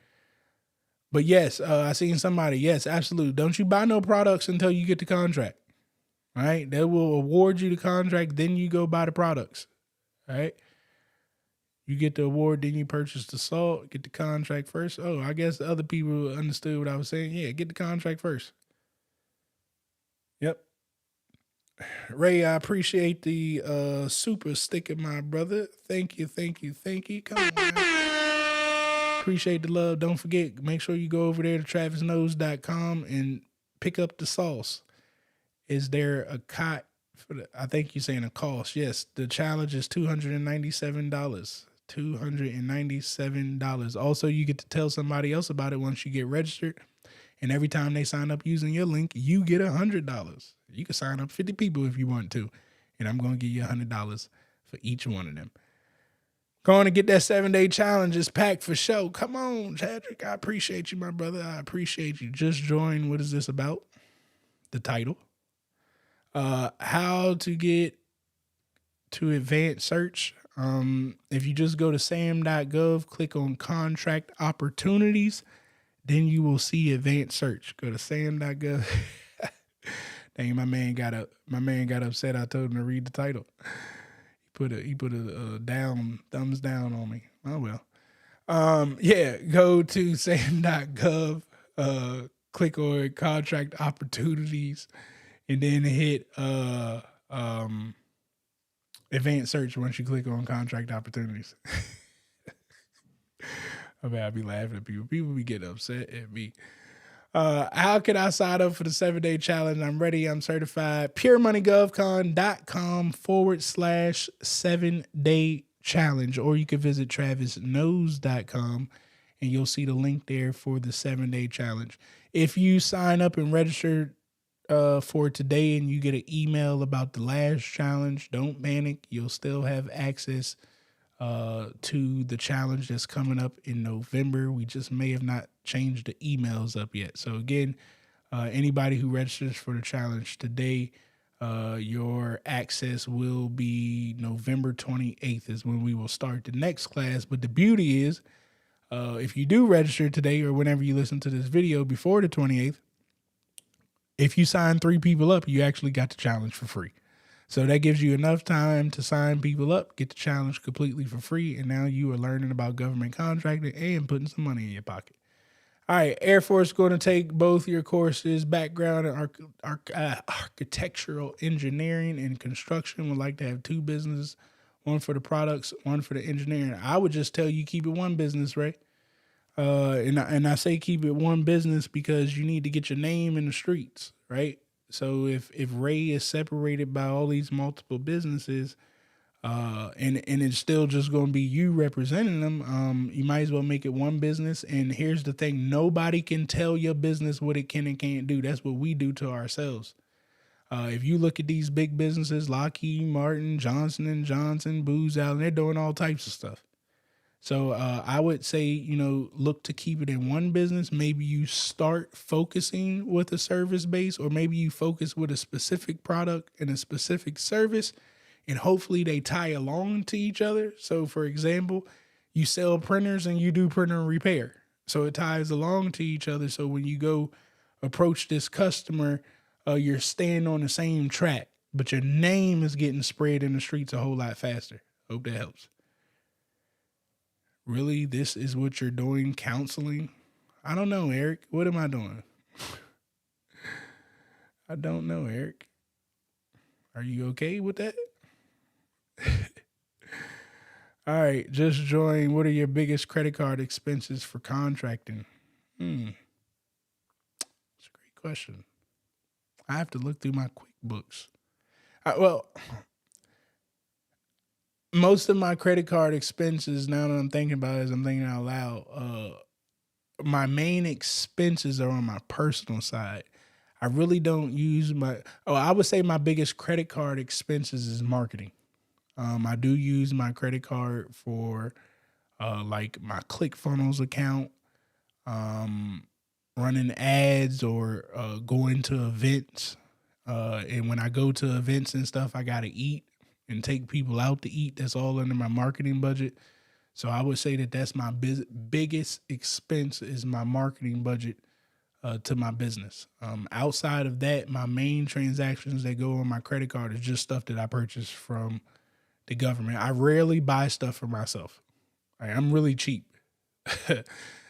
But yes, I seen somebody. Yes, absolutely. Don't you buy no products until you get the contract. All right. They will award you the contract. Then you go buy the products. All right. You get the award, then you purchase the salt, get the contract first. Oh, I guess the other people understood what I was saying. Yeah, get the contract first. Yep. Ray, I appreciate the super sticker, my brother. Thank you. Come on, man. Appreciate the love. Don't forget, make sure you go over there to travisknows.com and pick up the sauce. Is there a cot for the, I think you're saying a cost. Yes, the challenge is $297. $297. Also, you get to tell somebody else about it once you get registered. And every time they sign up using your link, you get $100. You can sign up 50 people if you want to. And I'm going to give you $100 for each one of them. Going to get that 7-day challenge is packed for show. Come on, Chadrick. I appreciate you, my brother. I appreciate you. Just join. What is this about? The title. How to get to advanced search. If you just go to sam.gov, click on contract opportunities, then you will see advanced search. Go to sam.gov. Dang, my man got upset. I told him to read the title. He put a thumbs down on me. Oh well. Yeah, go to sam.gov, click on contract opportunities, and then hit advanced search once you click on contract opportunities. I mean, I'd be laughing at people. People be getting upset at me. How can I sign up for the 7-day challenge? I'm ready. I'm certified. puremoneygovcon.com/7-day challenge. Or you can visit travisknows.com and you'll see the link there for the 7-day challenge. If you sign up and register for today and you get an email about the last challenge, don't panic. You'll still have access to the challenge that's coming up in November. We just may have not changed the emails up yet. So again, anybody who registers for the challenge today, your access will be November 28th is when we will start the next class. But the beauty is, if you do register today or whenever you listen to this video before the 28th, if you sign 3 people up, you actually got the challenge for free. So that gives you enough time to sign people up, get the challenge completely for free, and now you are learning about government contracting and putting some money in your pocket. All right, Air Force going to take both your courses, background and architectural engineering and construction. Would like to have 2 businesses, one for the products, one for the engineering. I would just tell you keep it one business, Ray. And I say keep it one business because you need to get your name in the streets, right? So if Ray is separated by all these multiple businesses, and it's still just going to be you representing them, you might as well make it one business. And here's the thing. Nobody can tell your business what it can and can't do. That's what we do to ourselves. If you look at these big businesses, Lockheed Martin, Johnson & Johnson, Booz Allen, they're doing all types of stuff. So I would say, look to keep it in one business. Maybe you start focusing with a service base, or maybe you focus with a specific product and a specific service, and hopefully they tie along to each other. So, for example, you sell printers and you do printer repair. So it ties along to each other. So when you go approach this customer, you're staying on the same track, but your name is getting spread in the streets a whole lot faster. Hope that helps. Really, this is what you're doing, counseling? I don't know, Eric. What am I doing? I don't know, Eric. Are you okay with that? All right, just join. What are your biggest credit card expenses for contracting? That's a great question. I have to look through my QuickBooks. Most of my credit card expenses, now that I'm thinking about it, as I'm thinking out loud, my main expenses are on my personal side. I really don't use I would say my biggest credit card expenses is marketing. I do use my credit card for like my ClickFunnels account, running ads or going to events. And when I go to events and stuff, I got to eat and take people out to eat. That's all under my marketing budget. So I would say that that's my biggest expense is my marketing budget to my business. Outside of that, my main transactions that go on my credit card is just stuff that I purchase from the government. I rarely buy stuff for myself. I'm really cheap.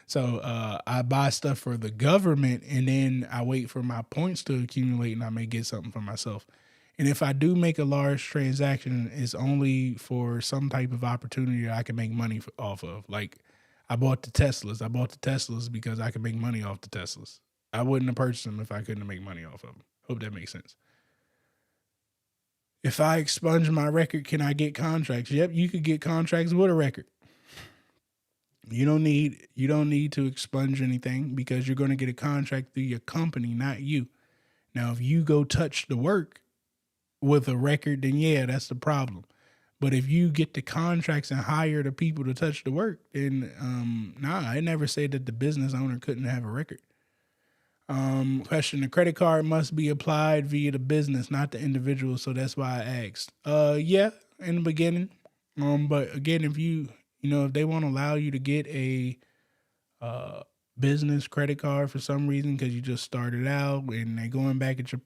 So I buy stuff for the government and then I wait for my points to accumulate and I may get something for myself. And if I do make a large transaction, it's only for some type of opportunity that I can make money off of. Like I bought the Teslas. I bought the Teslas because I can make money off the Teslas. I wouldn't have purchased them if I couldn't make money off of them. Hope that makes sense. If I expunge my record, can I get contracts? Yep, you could get contracts with a record. You don't need to expunge anything because you're going to get a contract through your company, not you. Now, if you go touch the work with a record, then yeah, that's the problem. But if you get the contracts and hire the people to touch the work, then I never said that the business owner couldn't have a record. Question: the credit card must be applied via the business, not the individual. So that's why I asked. Yeah, in the beginning. But again, if if they won't allow you to get a business credit card for some reason because you just started out and they're going back at your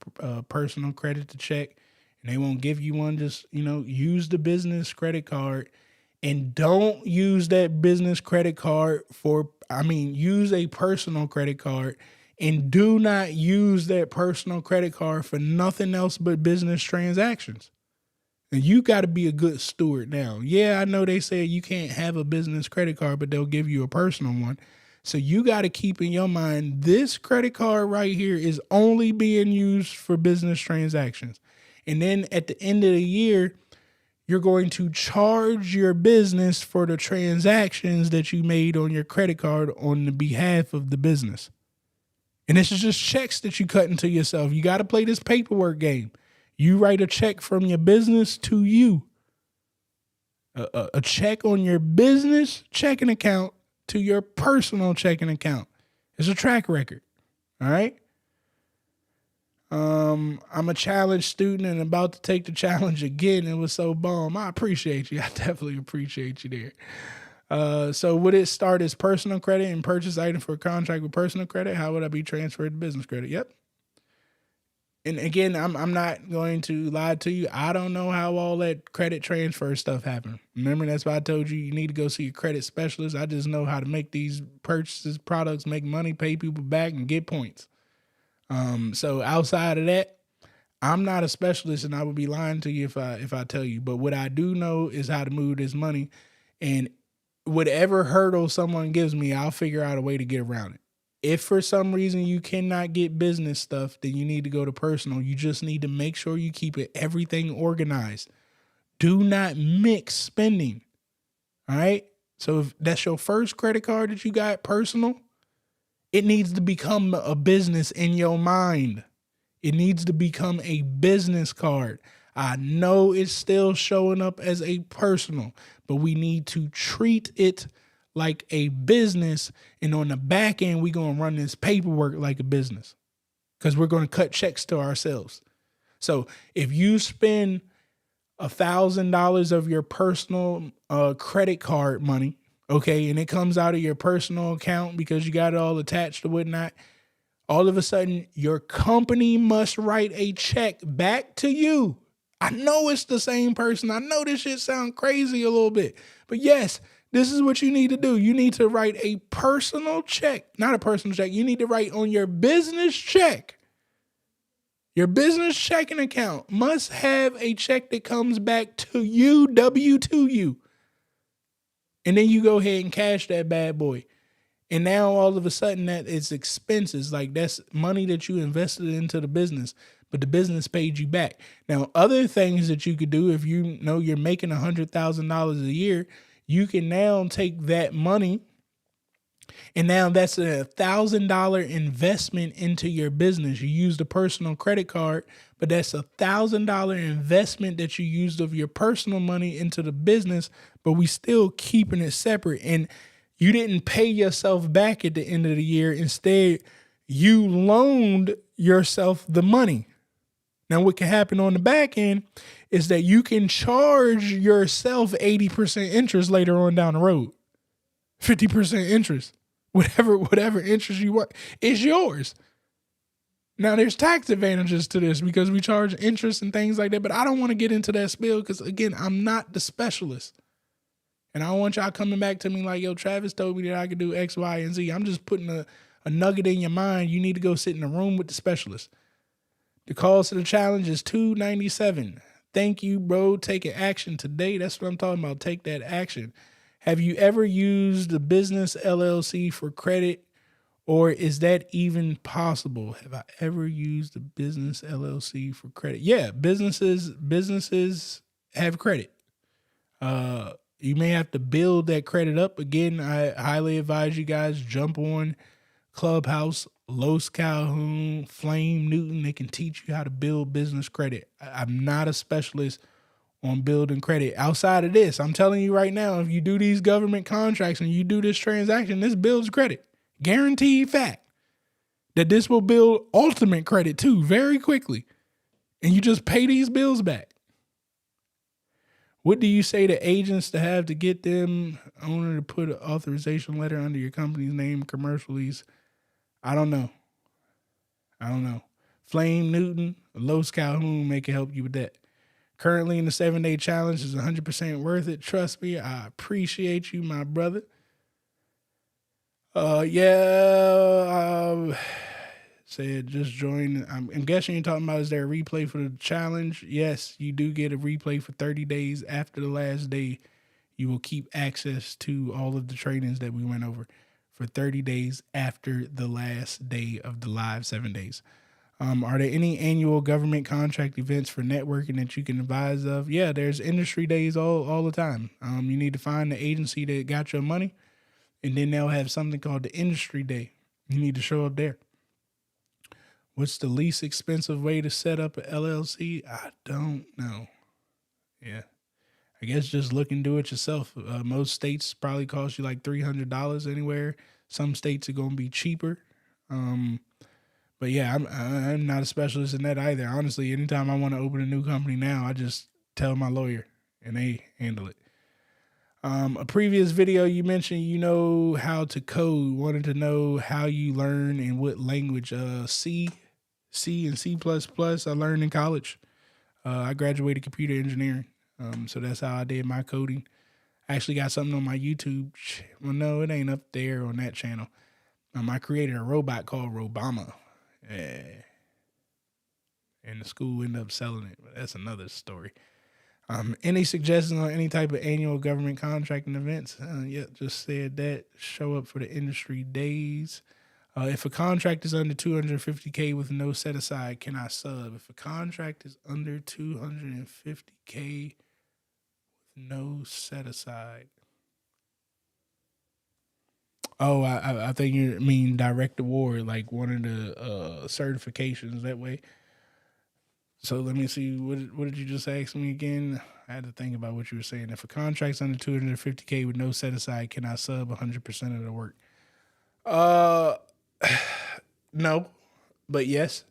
personal credit to check and they won't give you one, just, use the business credit card and don't use that business credit card use a personal credit card and do not use that personal credit card for nothing else but business transactions. And you got to be a good steward now. Yeah, I know they say you can't have a business credit card, but they'll give you a personal one. So you got to keep in your mind, this credit card right here is only being used for business transactions. And then at the end of the year, you're going to charge your business for the transactions that you made on your credit card on the behalf of the business. And this is just checks that you cut into yourself. You got to play this paperwork game. You write a check from your business to you. A check on your business checking account to your personal checking account. It's a track record. All right. I'm a challenge student and about to take the challenge again. It was so bomb. I appreciate you. I definitely appreciate you there. So would it start as personal credit and purchase item for a contract with personal credit? How would I be transferred to business credit? Yep. And again, I'm not going to lie to you. I don't know how all that credit transfer stuff happened. Remember, that's why I told you need to go see a credit specialist. I just know how to make these purchases, products, make money, pay people back, and get points. So outside of that, I'm not a specialist, and I would be lying to you if I tell you. But what I do know is how to move this money, and whatever hurdle someone gives me, I'll figure out a way to get around it. If for some reason you cannot get business stuff, then you need to go to personal. You just need to make sure you keep everything organized. Do not mix spending. All right. So if that's your first credit card that you got personal, it needs to become a business in your mind. It needs to become a business card. I know it's still showing up as a personal, but we need to treat it like a business. And on the back end, we're going to run this paperwork like a business because we're going to cut checks to ourselves. So if you spend $1,000 of your personal credit card money, okay, and it comes out of your personal account because you got it all attached or whatnot, all of a sudden your company must write a check back to you. I know it's the same person. I know this shit sounds crazy a little bit, but yes, this is what you need to do. You need to write a personal check, not a personal check. You need to write on your business check. Your business checking account must have a check that comes back to you, W-2U. And then you go ahead and cash that bad boy. And now all of a sudden that it's expenses. Like that's money that you invested into the business, but the business paid you back. Now, other things that you could do if you know you're making $100,000 a year, you can now take that money And now that's $1,000 investment into your business. You used a personal credit card, but that's $1,000 investment that you used of your personal money into the business, but we still keeping it separate. And you didn't pay yourself back at the end of the year. Instead, you loaned yourself the money. Now, what can happen on the back end is that you can charge yourself 80% interest later on down the road, 50% interest. Whatever interest you want is yours. Now, there's tax advantages to this because we charge interest and things like that, but I don't want to get into that spiel because, again, I'm not the specialist. And I don't want y'all coming back to me like, yo, Travis told me that I could do X, Y, and Z. I'm just putting a nugget in your mind. You need to go sit in a room with the specialist. The cost of the challenge is $297. Thank you, bro. Taking action today. That's what I'm talking about. Take that action. Have you ever used the business LLC for credit, or is that even possible? Have I ever used the business LLC for credit? Yeah, businesses have credit. You may have to build that credit up. Again, I highly advise you guys jump on Clubhouse, Los Calhoun, Flame Newton. They can teach you how to build business credit. I'm not a specialist on building credit. Outside of this, I'm telling you right now, if you do these government contracts and you do this transaction, this builds credit. Guaranteed fact that this will build ultimate credit too very quickly. And you just pay these bills back. What do you say to agents to have to get them owner to put an authorization letter under your company's name, commercials? I don't know. Flame Newton, Los Calhoun may can help you with that. Currently in the 7-day challenge is 100% worth it. Trust me, I appreciate you, my brother. Said just join. I'm guessing you're talking about, is there a replay for the challenge? Yes, you do get a replay for 30 days after the last day. You will keep access to all of the trainings that we went over for 30 days after the last day of the live 7 days. Are there any annual government contract events for networking that you can advise of? Yeah, there's industry days all the time. You need to find the agency that got your money, and then they'll have something called the industry day. You need to show up there. What's the least expensive way to set up an LLC? I don't know. Yeah. I guess just look and do it yourself. Most states probably cost you like $300 anywhere. Some states are going to be cheaper. But yeah, I'm not a specialist in that either. Honestly, anytime I want to open a new company now, I just tell my lawyer and they handle it. A previous video you mentioned, you know how to code. Wanted to know how you learn and what language. C and C++ I learned in college. I graduated computer engineering. So that's how I did my coding. I actually got something on my YouTube. Well, no, it ain't up there on that channel. I created a robot called Robama. Yeah. And the school ended up selling it, but that's another story. Any suggestions on any type of annual government contracting events? Just said that. Show up for the industry days. If a contract is under $250K with no set aside, can I sub? If a contract is under $250K with no set aside. Oh, I think you mean direct award, like one of the certifications that way. So let me see. What did you just ask me again? I had to think about what you were saying. If a contract's under $250K with no set aside, can I sub 100% of the work? No, but yes.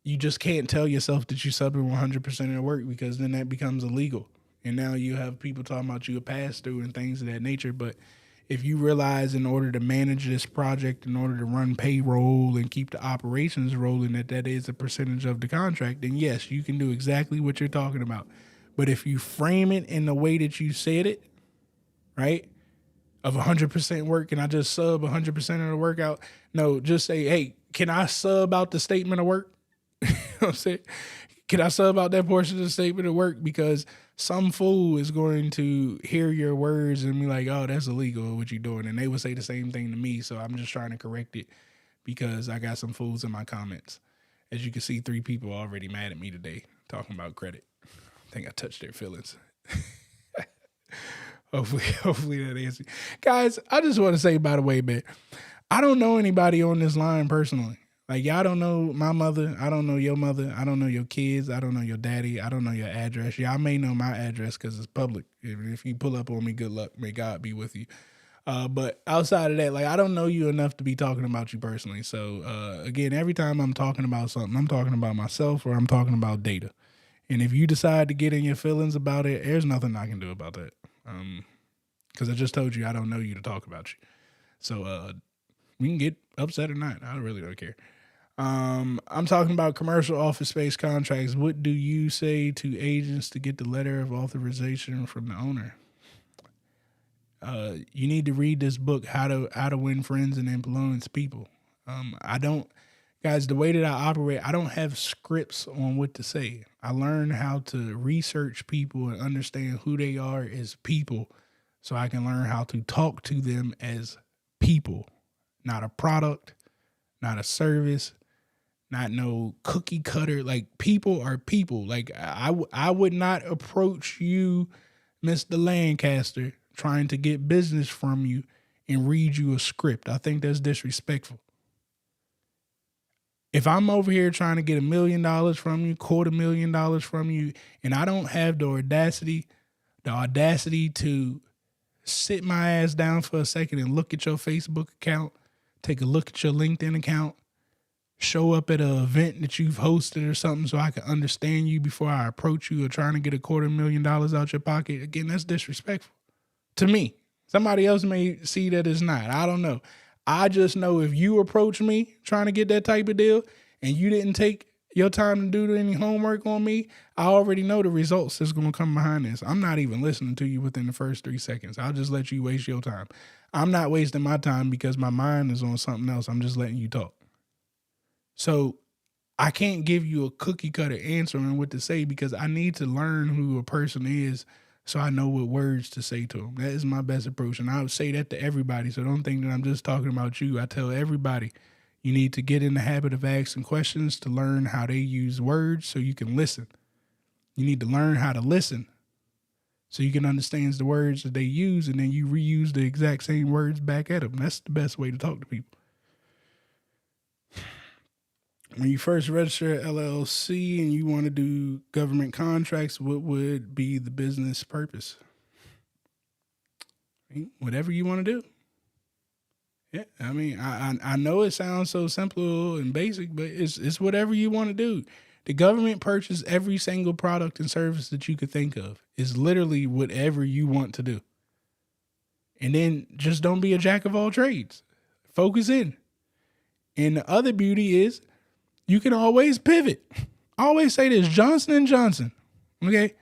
You just can't tell yourself that you're subbing 100% of the work because then that becomes illegal. And now you have people talking about you a pass-through and things of that nature. But if you realize in order to manage this project, in order to run payroll and keep the operations rolling, that is a percentage of the contract, then yes, you can do exactly what you're talking about. But if you frame it in the way that you said it, right, of 100% work, and I just sub 100% of the work out, no, just say, hey, can I sub out the statement of work? You know what I'm saying? Can I sub out that portion of the statement of work? Because some fool is going to hear your words and be like, oh, that's illegal, what you doing? And they would say the same thing to me. So I'm just trying to correct it because I got some fools in my comments. As you can see, 3 people are already mad at me today talking about credit. I think I touched their feelings. Hopefully that answers. Guys, I just want to say, by the way, man, I don't know anybody on this line personally. Like, y'all don't know my mother. I don't know your mother. I don't know your kids. I don't know your daddy. I don't know your address. Y'all may know my address because it's public. If you pull up on me, good luck. May God be with you. But outside of that, like, I don't know you enough to be talking about you personally. So, again, every time I'm talking about something, I'm talking about myself or I'm talking about data. And if you decide to get in your feelings about it, there's nothing I can do about that. Because I just told you I don't know you to talk about you. So we can get upset or not. I really don't care. I'm talking about commercial office space contracts. What do you say to agents to get the letter of authorization from the owner? You need to read this book, How to Win Friends and Influence People. Guys, the way that I operate, I don't have scripts on what to say. I learn how to research people and understand who they are as people so I can learn how to talk to them as people, not a product, not a service, not no cookie cutter. Like, people are people. Like, I would not approach you, Mr. Lancaster, trying to get business from you and read you a script. I think that's disrespectful. If I'm over here trying to get $1 million from you, $250,000 from you, and I don't have the audacity to sit my ass down for a second and look at your Facebook account, take a look at your LinkedIn account, show up at an event that you've hosted or something so I can understand you before I approach you or trying to get $250,000 out your pocket, again, that's disrespectful to me. Somebody else may see that it's not. I don't know. I just know if you approach me trying to get that type of deal and you didn't take your time to do any homework on me, I already know the results that's going to come behind this. I'm not even listening to you within the first 3 seconds. I'll just let you waste your time. I'm not wasting my time because my mind is on something else. I'm just letting you talk. So I can't give you a cookie cutter answer on what to say because I need to learn who a person is so I know what words to say to them. That is my best approach. And I would say that to everybody. So don't think that I'm just talking about you. I tell everybody, you need to get in the habit of asking questions to learn how they use words so you can listen. You need to learn how to listen so you can understand the words that they use, and then you reuse the exact same words back at them. That's the best way to talk to people. When you first register an LLC and you want to do government contracts, what would be the business purpose? Whatever you want to do. Yeah, I mean, I know it sounds so simple and basic, but it's whatever you want to do. The government purchases every single product and service that you could think of. It's literally whatever you want to do. And then just don't be a jack of all trades. Focus in. And the other beauty is you can always pivot. I always say this, Johnson & Johnson, okay?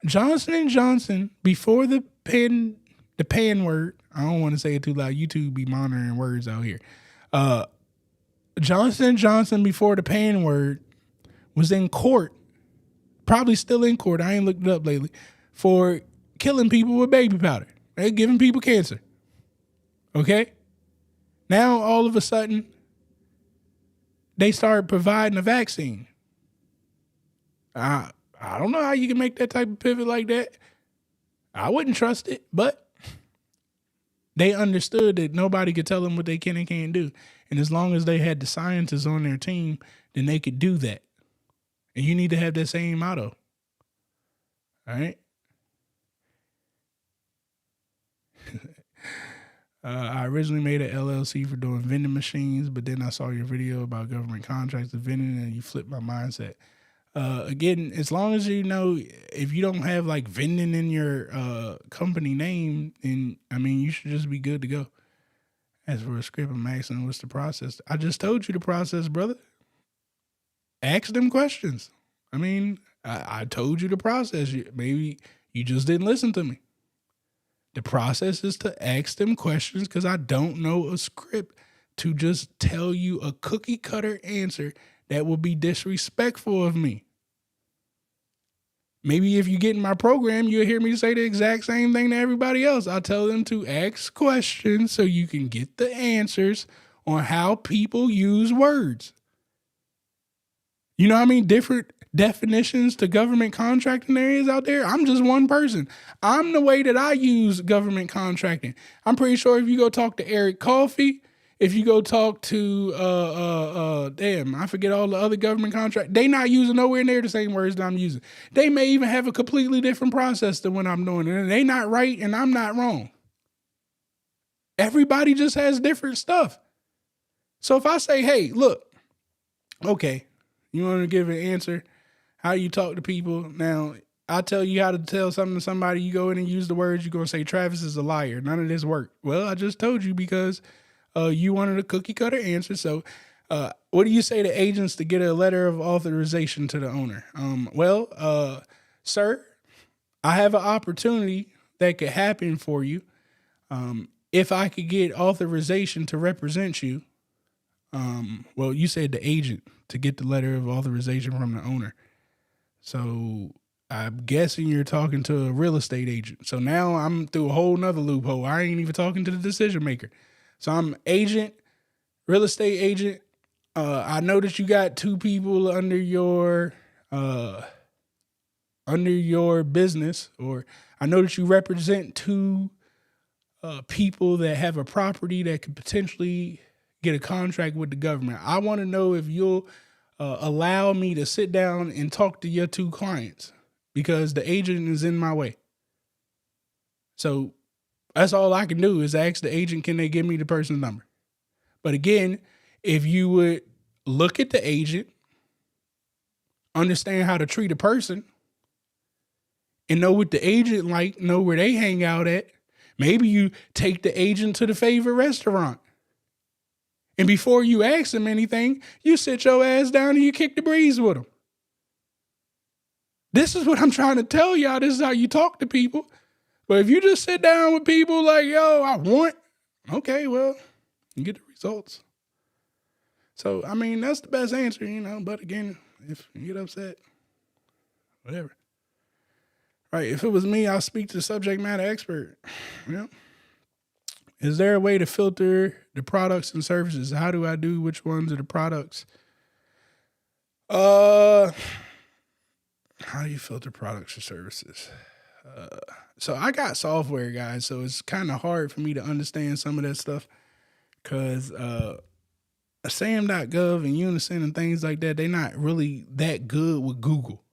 Johnson & Johnson, before the pan word, I don't want to say it too loud. YouTube be monitoring words out here. Johnson & Johnson, before the pan word, was in court, probably still in court, I ain't looked it up lately, for killing people with baby powder. They're giving people cancer. Okay? Now, all of a sudden, they started providing a vaccine. I don't know how you can make that type of pivot like that. I wouldn't trust it, but they understood that nobody could tell them what they can and can't do. And as long as they had the scientists on their team, then they could do that. And you need to have that same motto. All right? I originally made an LLC for doing vending machines, but then I saw your video about government contracts and vending, and you flipped my mindset. Again, as long as you know, if you don't have like vending in your company name, then I mean, you should just be good to go. As for a script, I'm asking, what's the process? I just told you the process, brother. Ask them questions. I mean, I told you the process. Maybe you just didn't listen to me. The process is to ask them questions because I don't know a script to just tell you a cookie cutter answer that will be disrespectful of me. Maybe if you get in my program, you'll hear me say the exact same thing to everybody else. I'll tell them to ask questions so you can get the answers on how people use words. You know how many different definitions to government contracting there is out there? I'm just one person. I'm the way that I use government contracting. I'm pretty sure if you go talk to Eric Coffey, if you go talk to damn, I forget all the other government contract, they not using nowhere near the same words that I'm using. They may even have a completely different process than what I'm doing. And they not right and I'm not wrong. Everybody just has different stuff. So if I say, hey, look, okay, you want to give an answer, how you talk to people. Now, I tell you how to tell something to somebody, you go in and use the words, you're going to say, Travis is a liar. None of this work. Well, I just told you because you wanted a cookie cutter answer. So what do you say to agents to get a letter of authorization to the owner? Sir, I have an opportunity that could happen for you. If I could get authorization to represent you, you said the agent to get the letter of authorization from the owner. So I'm guessing you're talking to a real estate agent. So now I'm through a whole nother loophole. I ain't even talking to the decision maker. So I'm agent, real estate agent. I know that you got two people under your business, or I know that you represent two people that have a property that could potentially get a contract with the government. I want to know if you'll allow me to sit down and talk to your two clients because the agent is in my way. So that's all I can do is ask the agent, can they give me the person's number? But again, if you would look at the agent, understand how to treat a person, and know what the agent like, know where they hang out at, maybe you take the agent to the favorite restaurant. And before you ask them anything, you sit your ass down and you kick the breeze with them. This is what I'm trying to tell y'all. This is how you talk to people. But if you just sit down with people like, yo, I want, okay, well, you get the results. So, I mean, that's the best answer, but again, if you get upset, whatever. Right, if it was me, I'll speak to the subject matter expert. Is there a way to filter the products and services? How do I do which ones are the products? How do you filter products or services? So I got software, guys, so it's kind of hard for me to understand some of that stuff because sam.gov and Unison and things like that, they're not really that good with Google.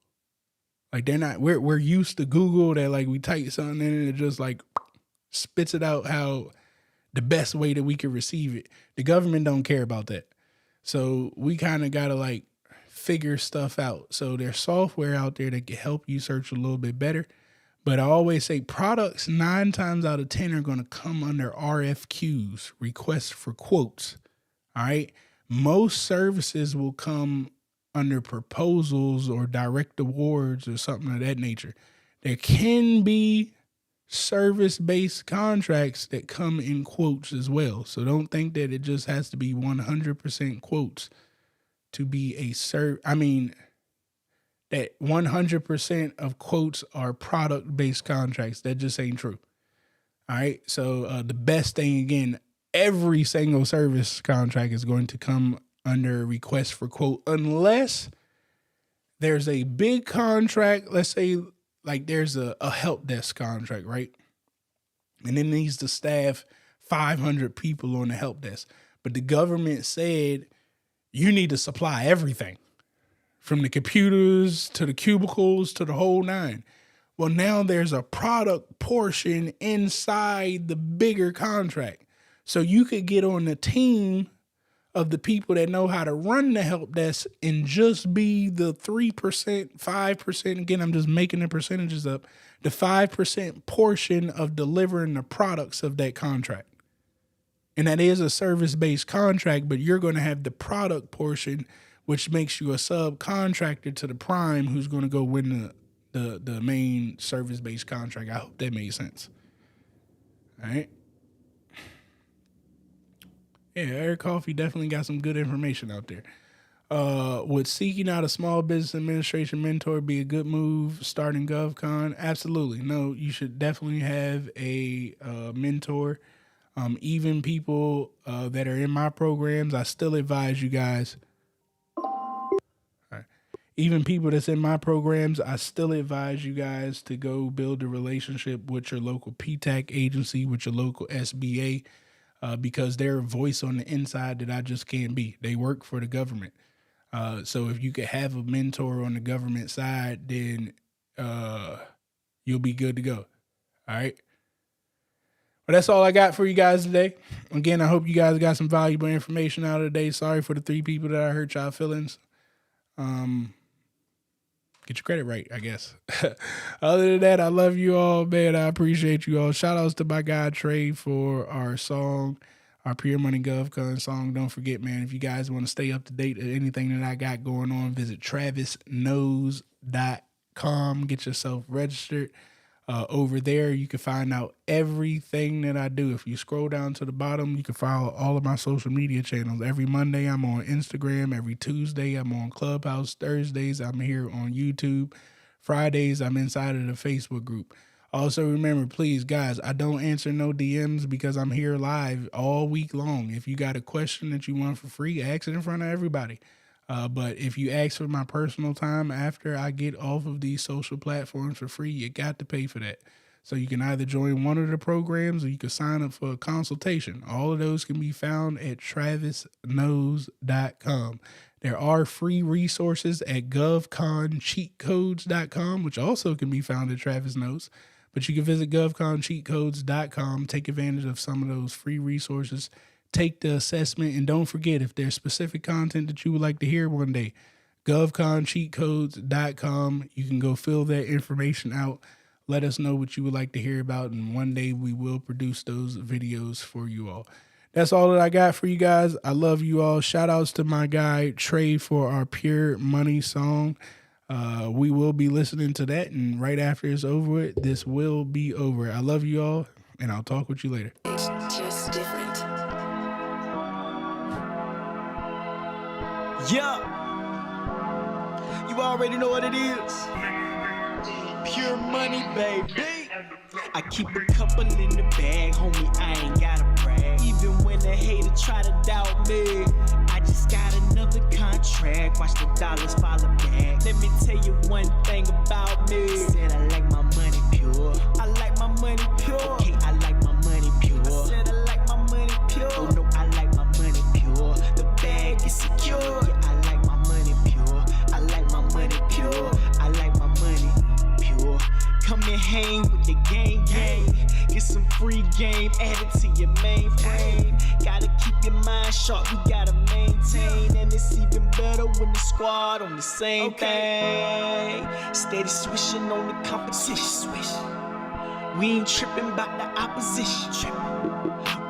Like they're not, we're used to Google that like we type something in and it just like spits it out how the best way that we can receive it. The government don't care about that. So we kind of got to like figure stuff out. So there's software out there that can help you search a little bit better. But I always say products 9 times out of 10 are going to come under RFQs, requests for quotes. All right. Most services will come under proposals or direct awards or something of that nature. There can be service-based contracts that come in quotes as well. So don't think that it just has to be 100% quotes to be a that 100% of quotes are product-based contracts. That just ain't true. All right. So the best thing, again, every single service contract is going to come under request for quote, unless there's a big contract. Let's say like there's a help desk contract, right? And it needs to staff 500 people on the help desk. But the government said you need to supply everything from the computers to the cubicles to the whole nine. Well, now there's a product portion inside the bigger contract. So you could get on the team of the people that know how to run the help desk and just be the 3%, 5%. Again, I'm just making the percentages up. The 5% portion of delivering the products of that contract. And that is a service-based contract, but you're going to have the product portion, which makes you a subcontractor to the prime who's going to go win the main service-based contract. I hope that made sense. All right. Yeah, Eric Coffey definitely got some good information out there. Would seeking out a small business administration mentor be a good move starting GovCon? Absolutely. No, you should definitely have a mentor. Even people that are in my programs, I still advise you guys. All right. Even people that's in my programs, I still advise you guys to go build a relationship with your local PTAC agency, with your local SBA, because they're a voice on the inside that I just can't be. They work for the government. So if you could have a mentor on the government side, then you'll be good to go. All right. Well, that's all I got for you guys today. Again, I hope you guys got some valuable information out of the day. Sorry for the 3 people that I hurt y'all feelings. Get your credit right, I guess. Other than that, I love you all, man. I appreciate you all. Shout outs to my guy Trey for our song, our Pure Money GovCon song. Don't forget, man, if you guys want to stay up to date with anything that I got going on, visit travisknows.com. Get yourself registered. Over there, you can find out everything that I do. If you scroll down to the bottom, you can follow all of my social media channels. Every Monday, I'm on Instagram. Every Tuesday, I'm on Clubhouse. Thursdays, I'm here on YouTube. Fridays, I'm inside of the Facebook group. Also, remember, please, guys, I don't answer no DMs because I'm here live all week long. If you got a question that you want for free, ask it in front of everybody. But if you ask for my personal time after I get off of these social platforms for free, you got to pay for that. So you can either join one of the programs or you can sign up for a consultation. All of those can be found at travisknows.com. There are free resources at govconcheatcodes.com, which also can be found at Travis Knows. But you can visit govconcheatcodes.com, take advantage of some of those free resources. Take the assessment, and don't forget, if there's specific content that you would like to hear one day, govconcheatcodes.com. You can go fill that information out. Let us know what you would like to hear about, and one day we will produce those videos for you all. That's all that I got for you guys. I love you all. Shout outs to my guy Trey for our Pure Money song. We will be listening to that, and right after it's over, this will be over. I love you all, and I'll talk with you later. It's just different. Yeah, you already know what it is. Pure money, baby. I keep a couple in the bag, homie, I ain't gotta brag. Even when the hater try to doubt me, I just got another contract. Watch the dollars follow back. Let me tell you one thing about me. Said I like my money pure. I like my money pure. Okay, I like my money pure. I said I like my money pure. Oh no, I like my money pure. The bag is secure. Yeah, I like my money pure. I like my money pure. I like my money pure. Come and hang with the gang. Get some free game added to your mainframe. Gotta keep your mind sharp, we gotta maintain. And it's even better when the squad on the same thing. Steady swishing on the competition. We ain't tripping about the opposition.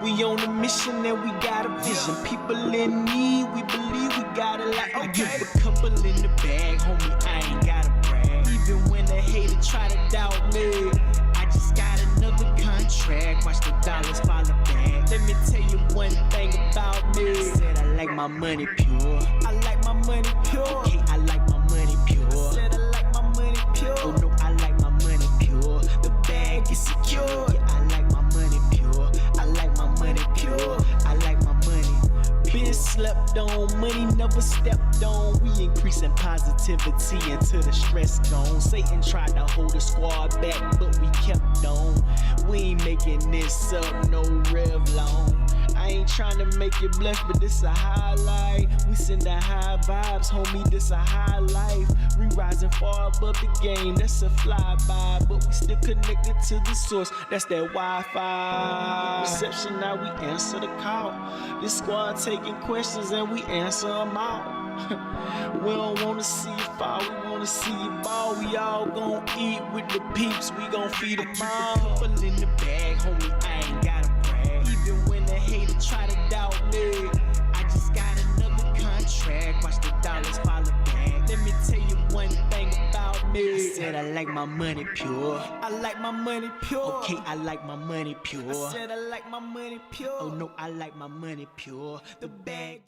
We on a mission and we got a vision. People in need, we believe we got a lot. I give a couple in the bag, homie, I ain't gotta brag. Even when the hater try to doubt me, I just got another contract. Watch the dollars follow back. Let me tell you one thing about me. Said I like my money pure. I like my money pure. Okay, I like my money pure. I said I like my money pure. Oh no, I like my money pure. The bag is secure. Yeah, I like my money pure. I like my money pure. I like my money. Been slept on, money never stepped on. We increasing positivity until the stress gone. Satan tried to hold the squad back, but we kept on. We ain't making this up, no Revlon. I ain't trying to make you blush, but this a highlight. We send the high vibes, homie, this a high life. We rising far above the game, that's a flyby. But we still connected to the source, that's that Wi-Fi. Reception, now we answer the call. This squad taking questions and we answer them all. We don't wanna see you fall, we wanna see you ball. We all gon' eat with the peeps, we gon' feed them all. Couple in the bag, homie, I ain't gotta brag. Even when the hater try to doubt me, I just got another contract. Watch the dollars follow back. Let me tell you one thing about me. I said I like my money pure. I like my money pure. Okay, I like my money pure. I said I like my money pure. Oh no, I like my money pure. The bag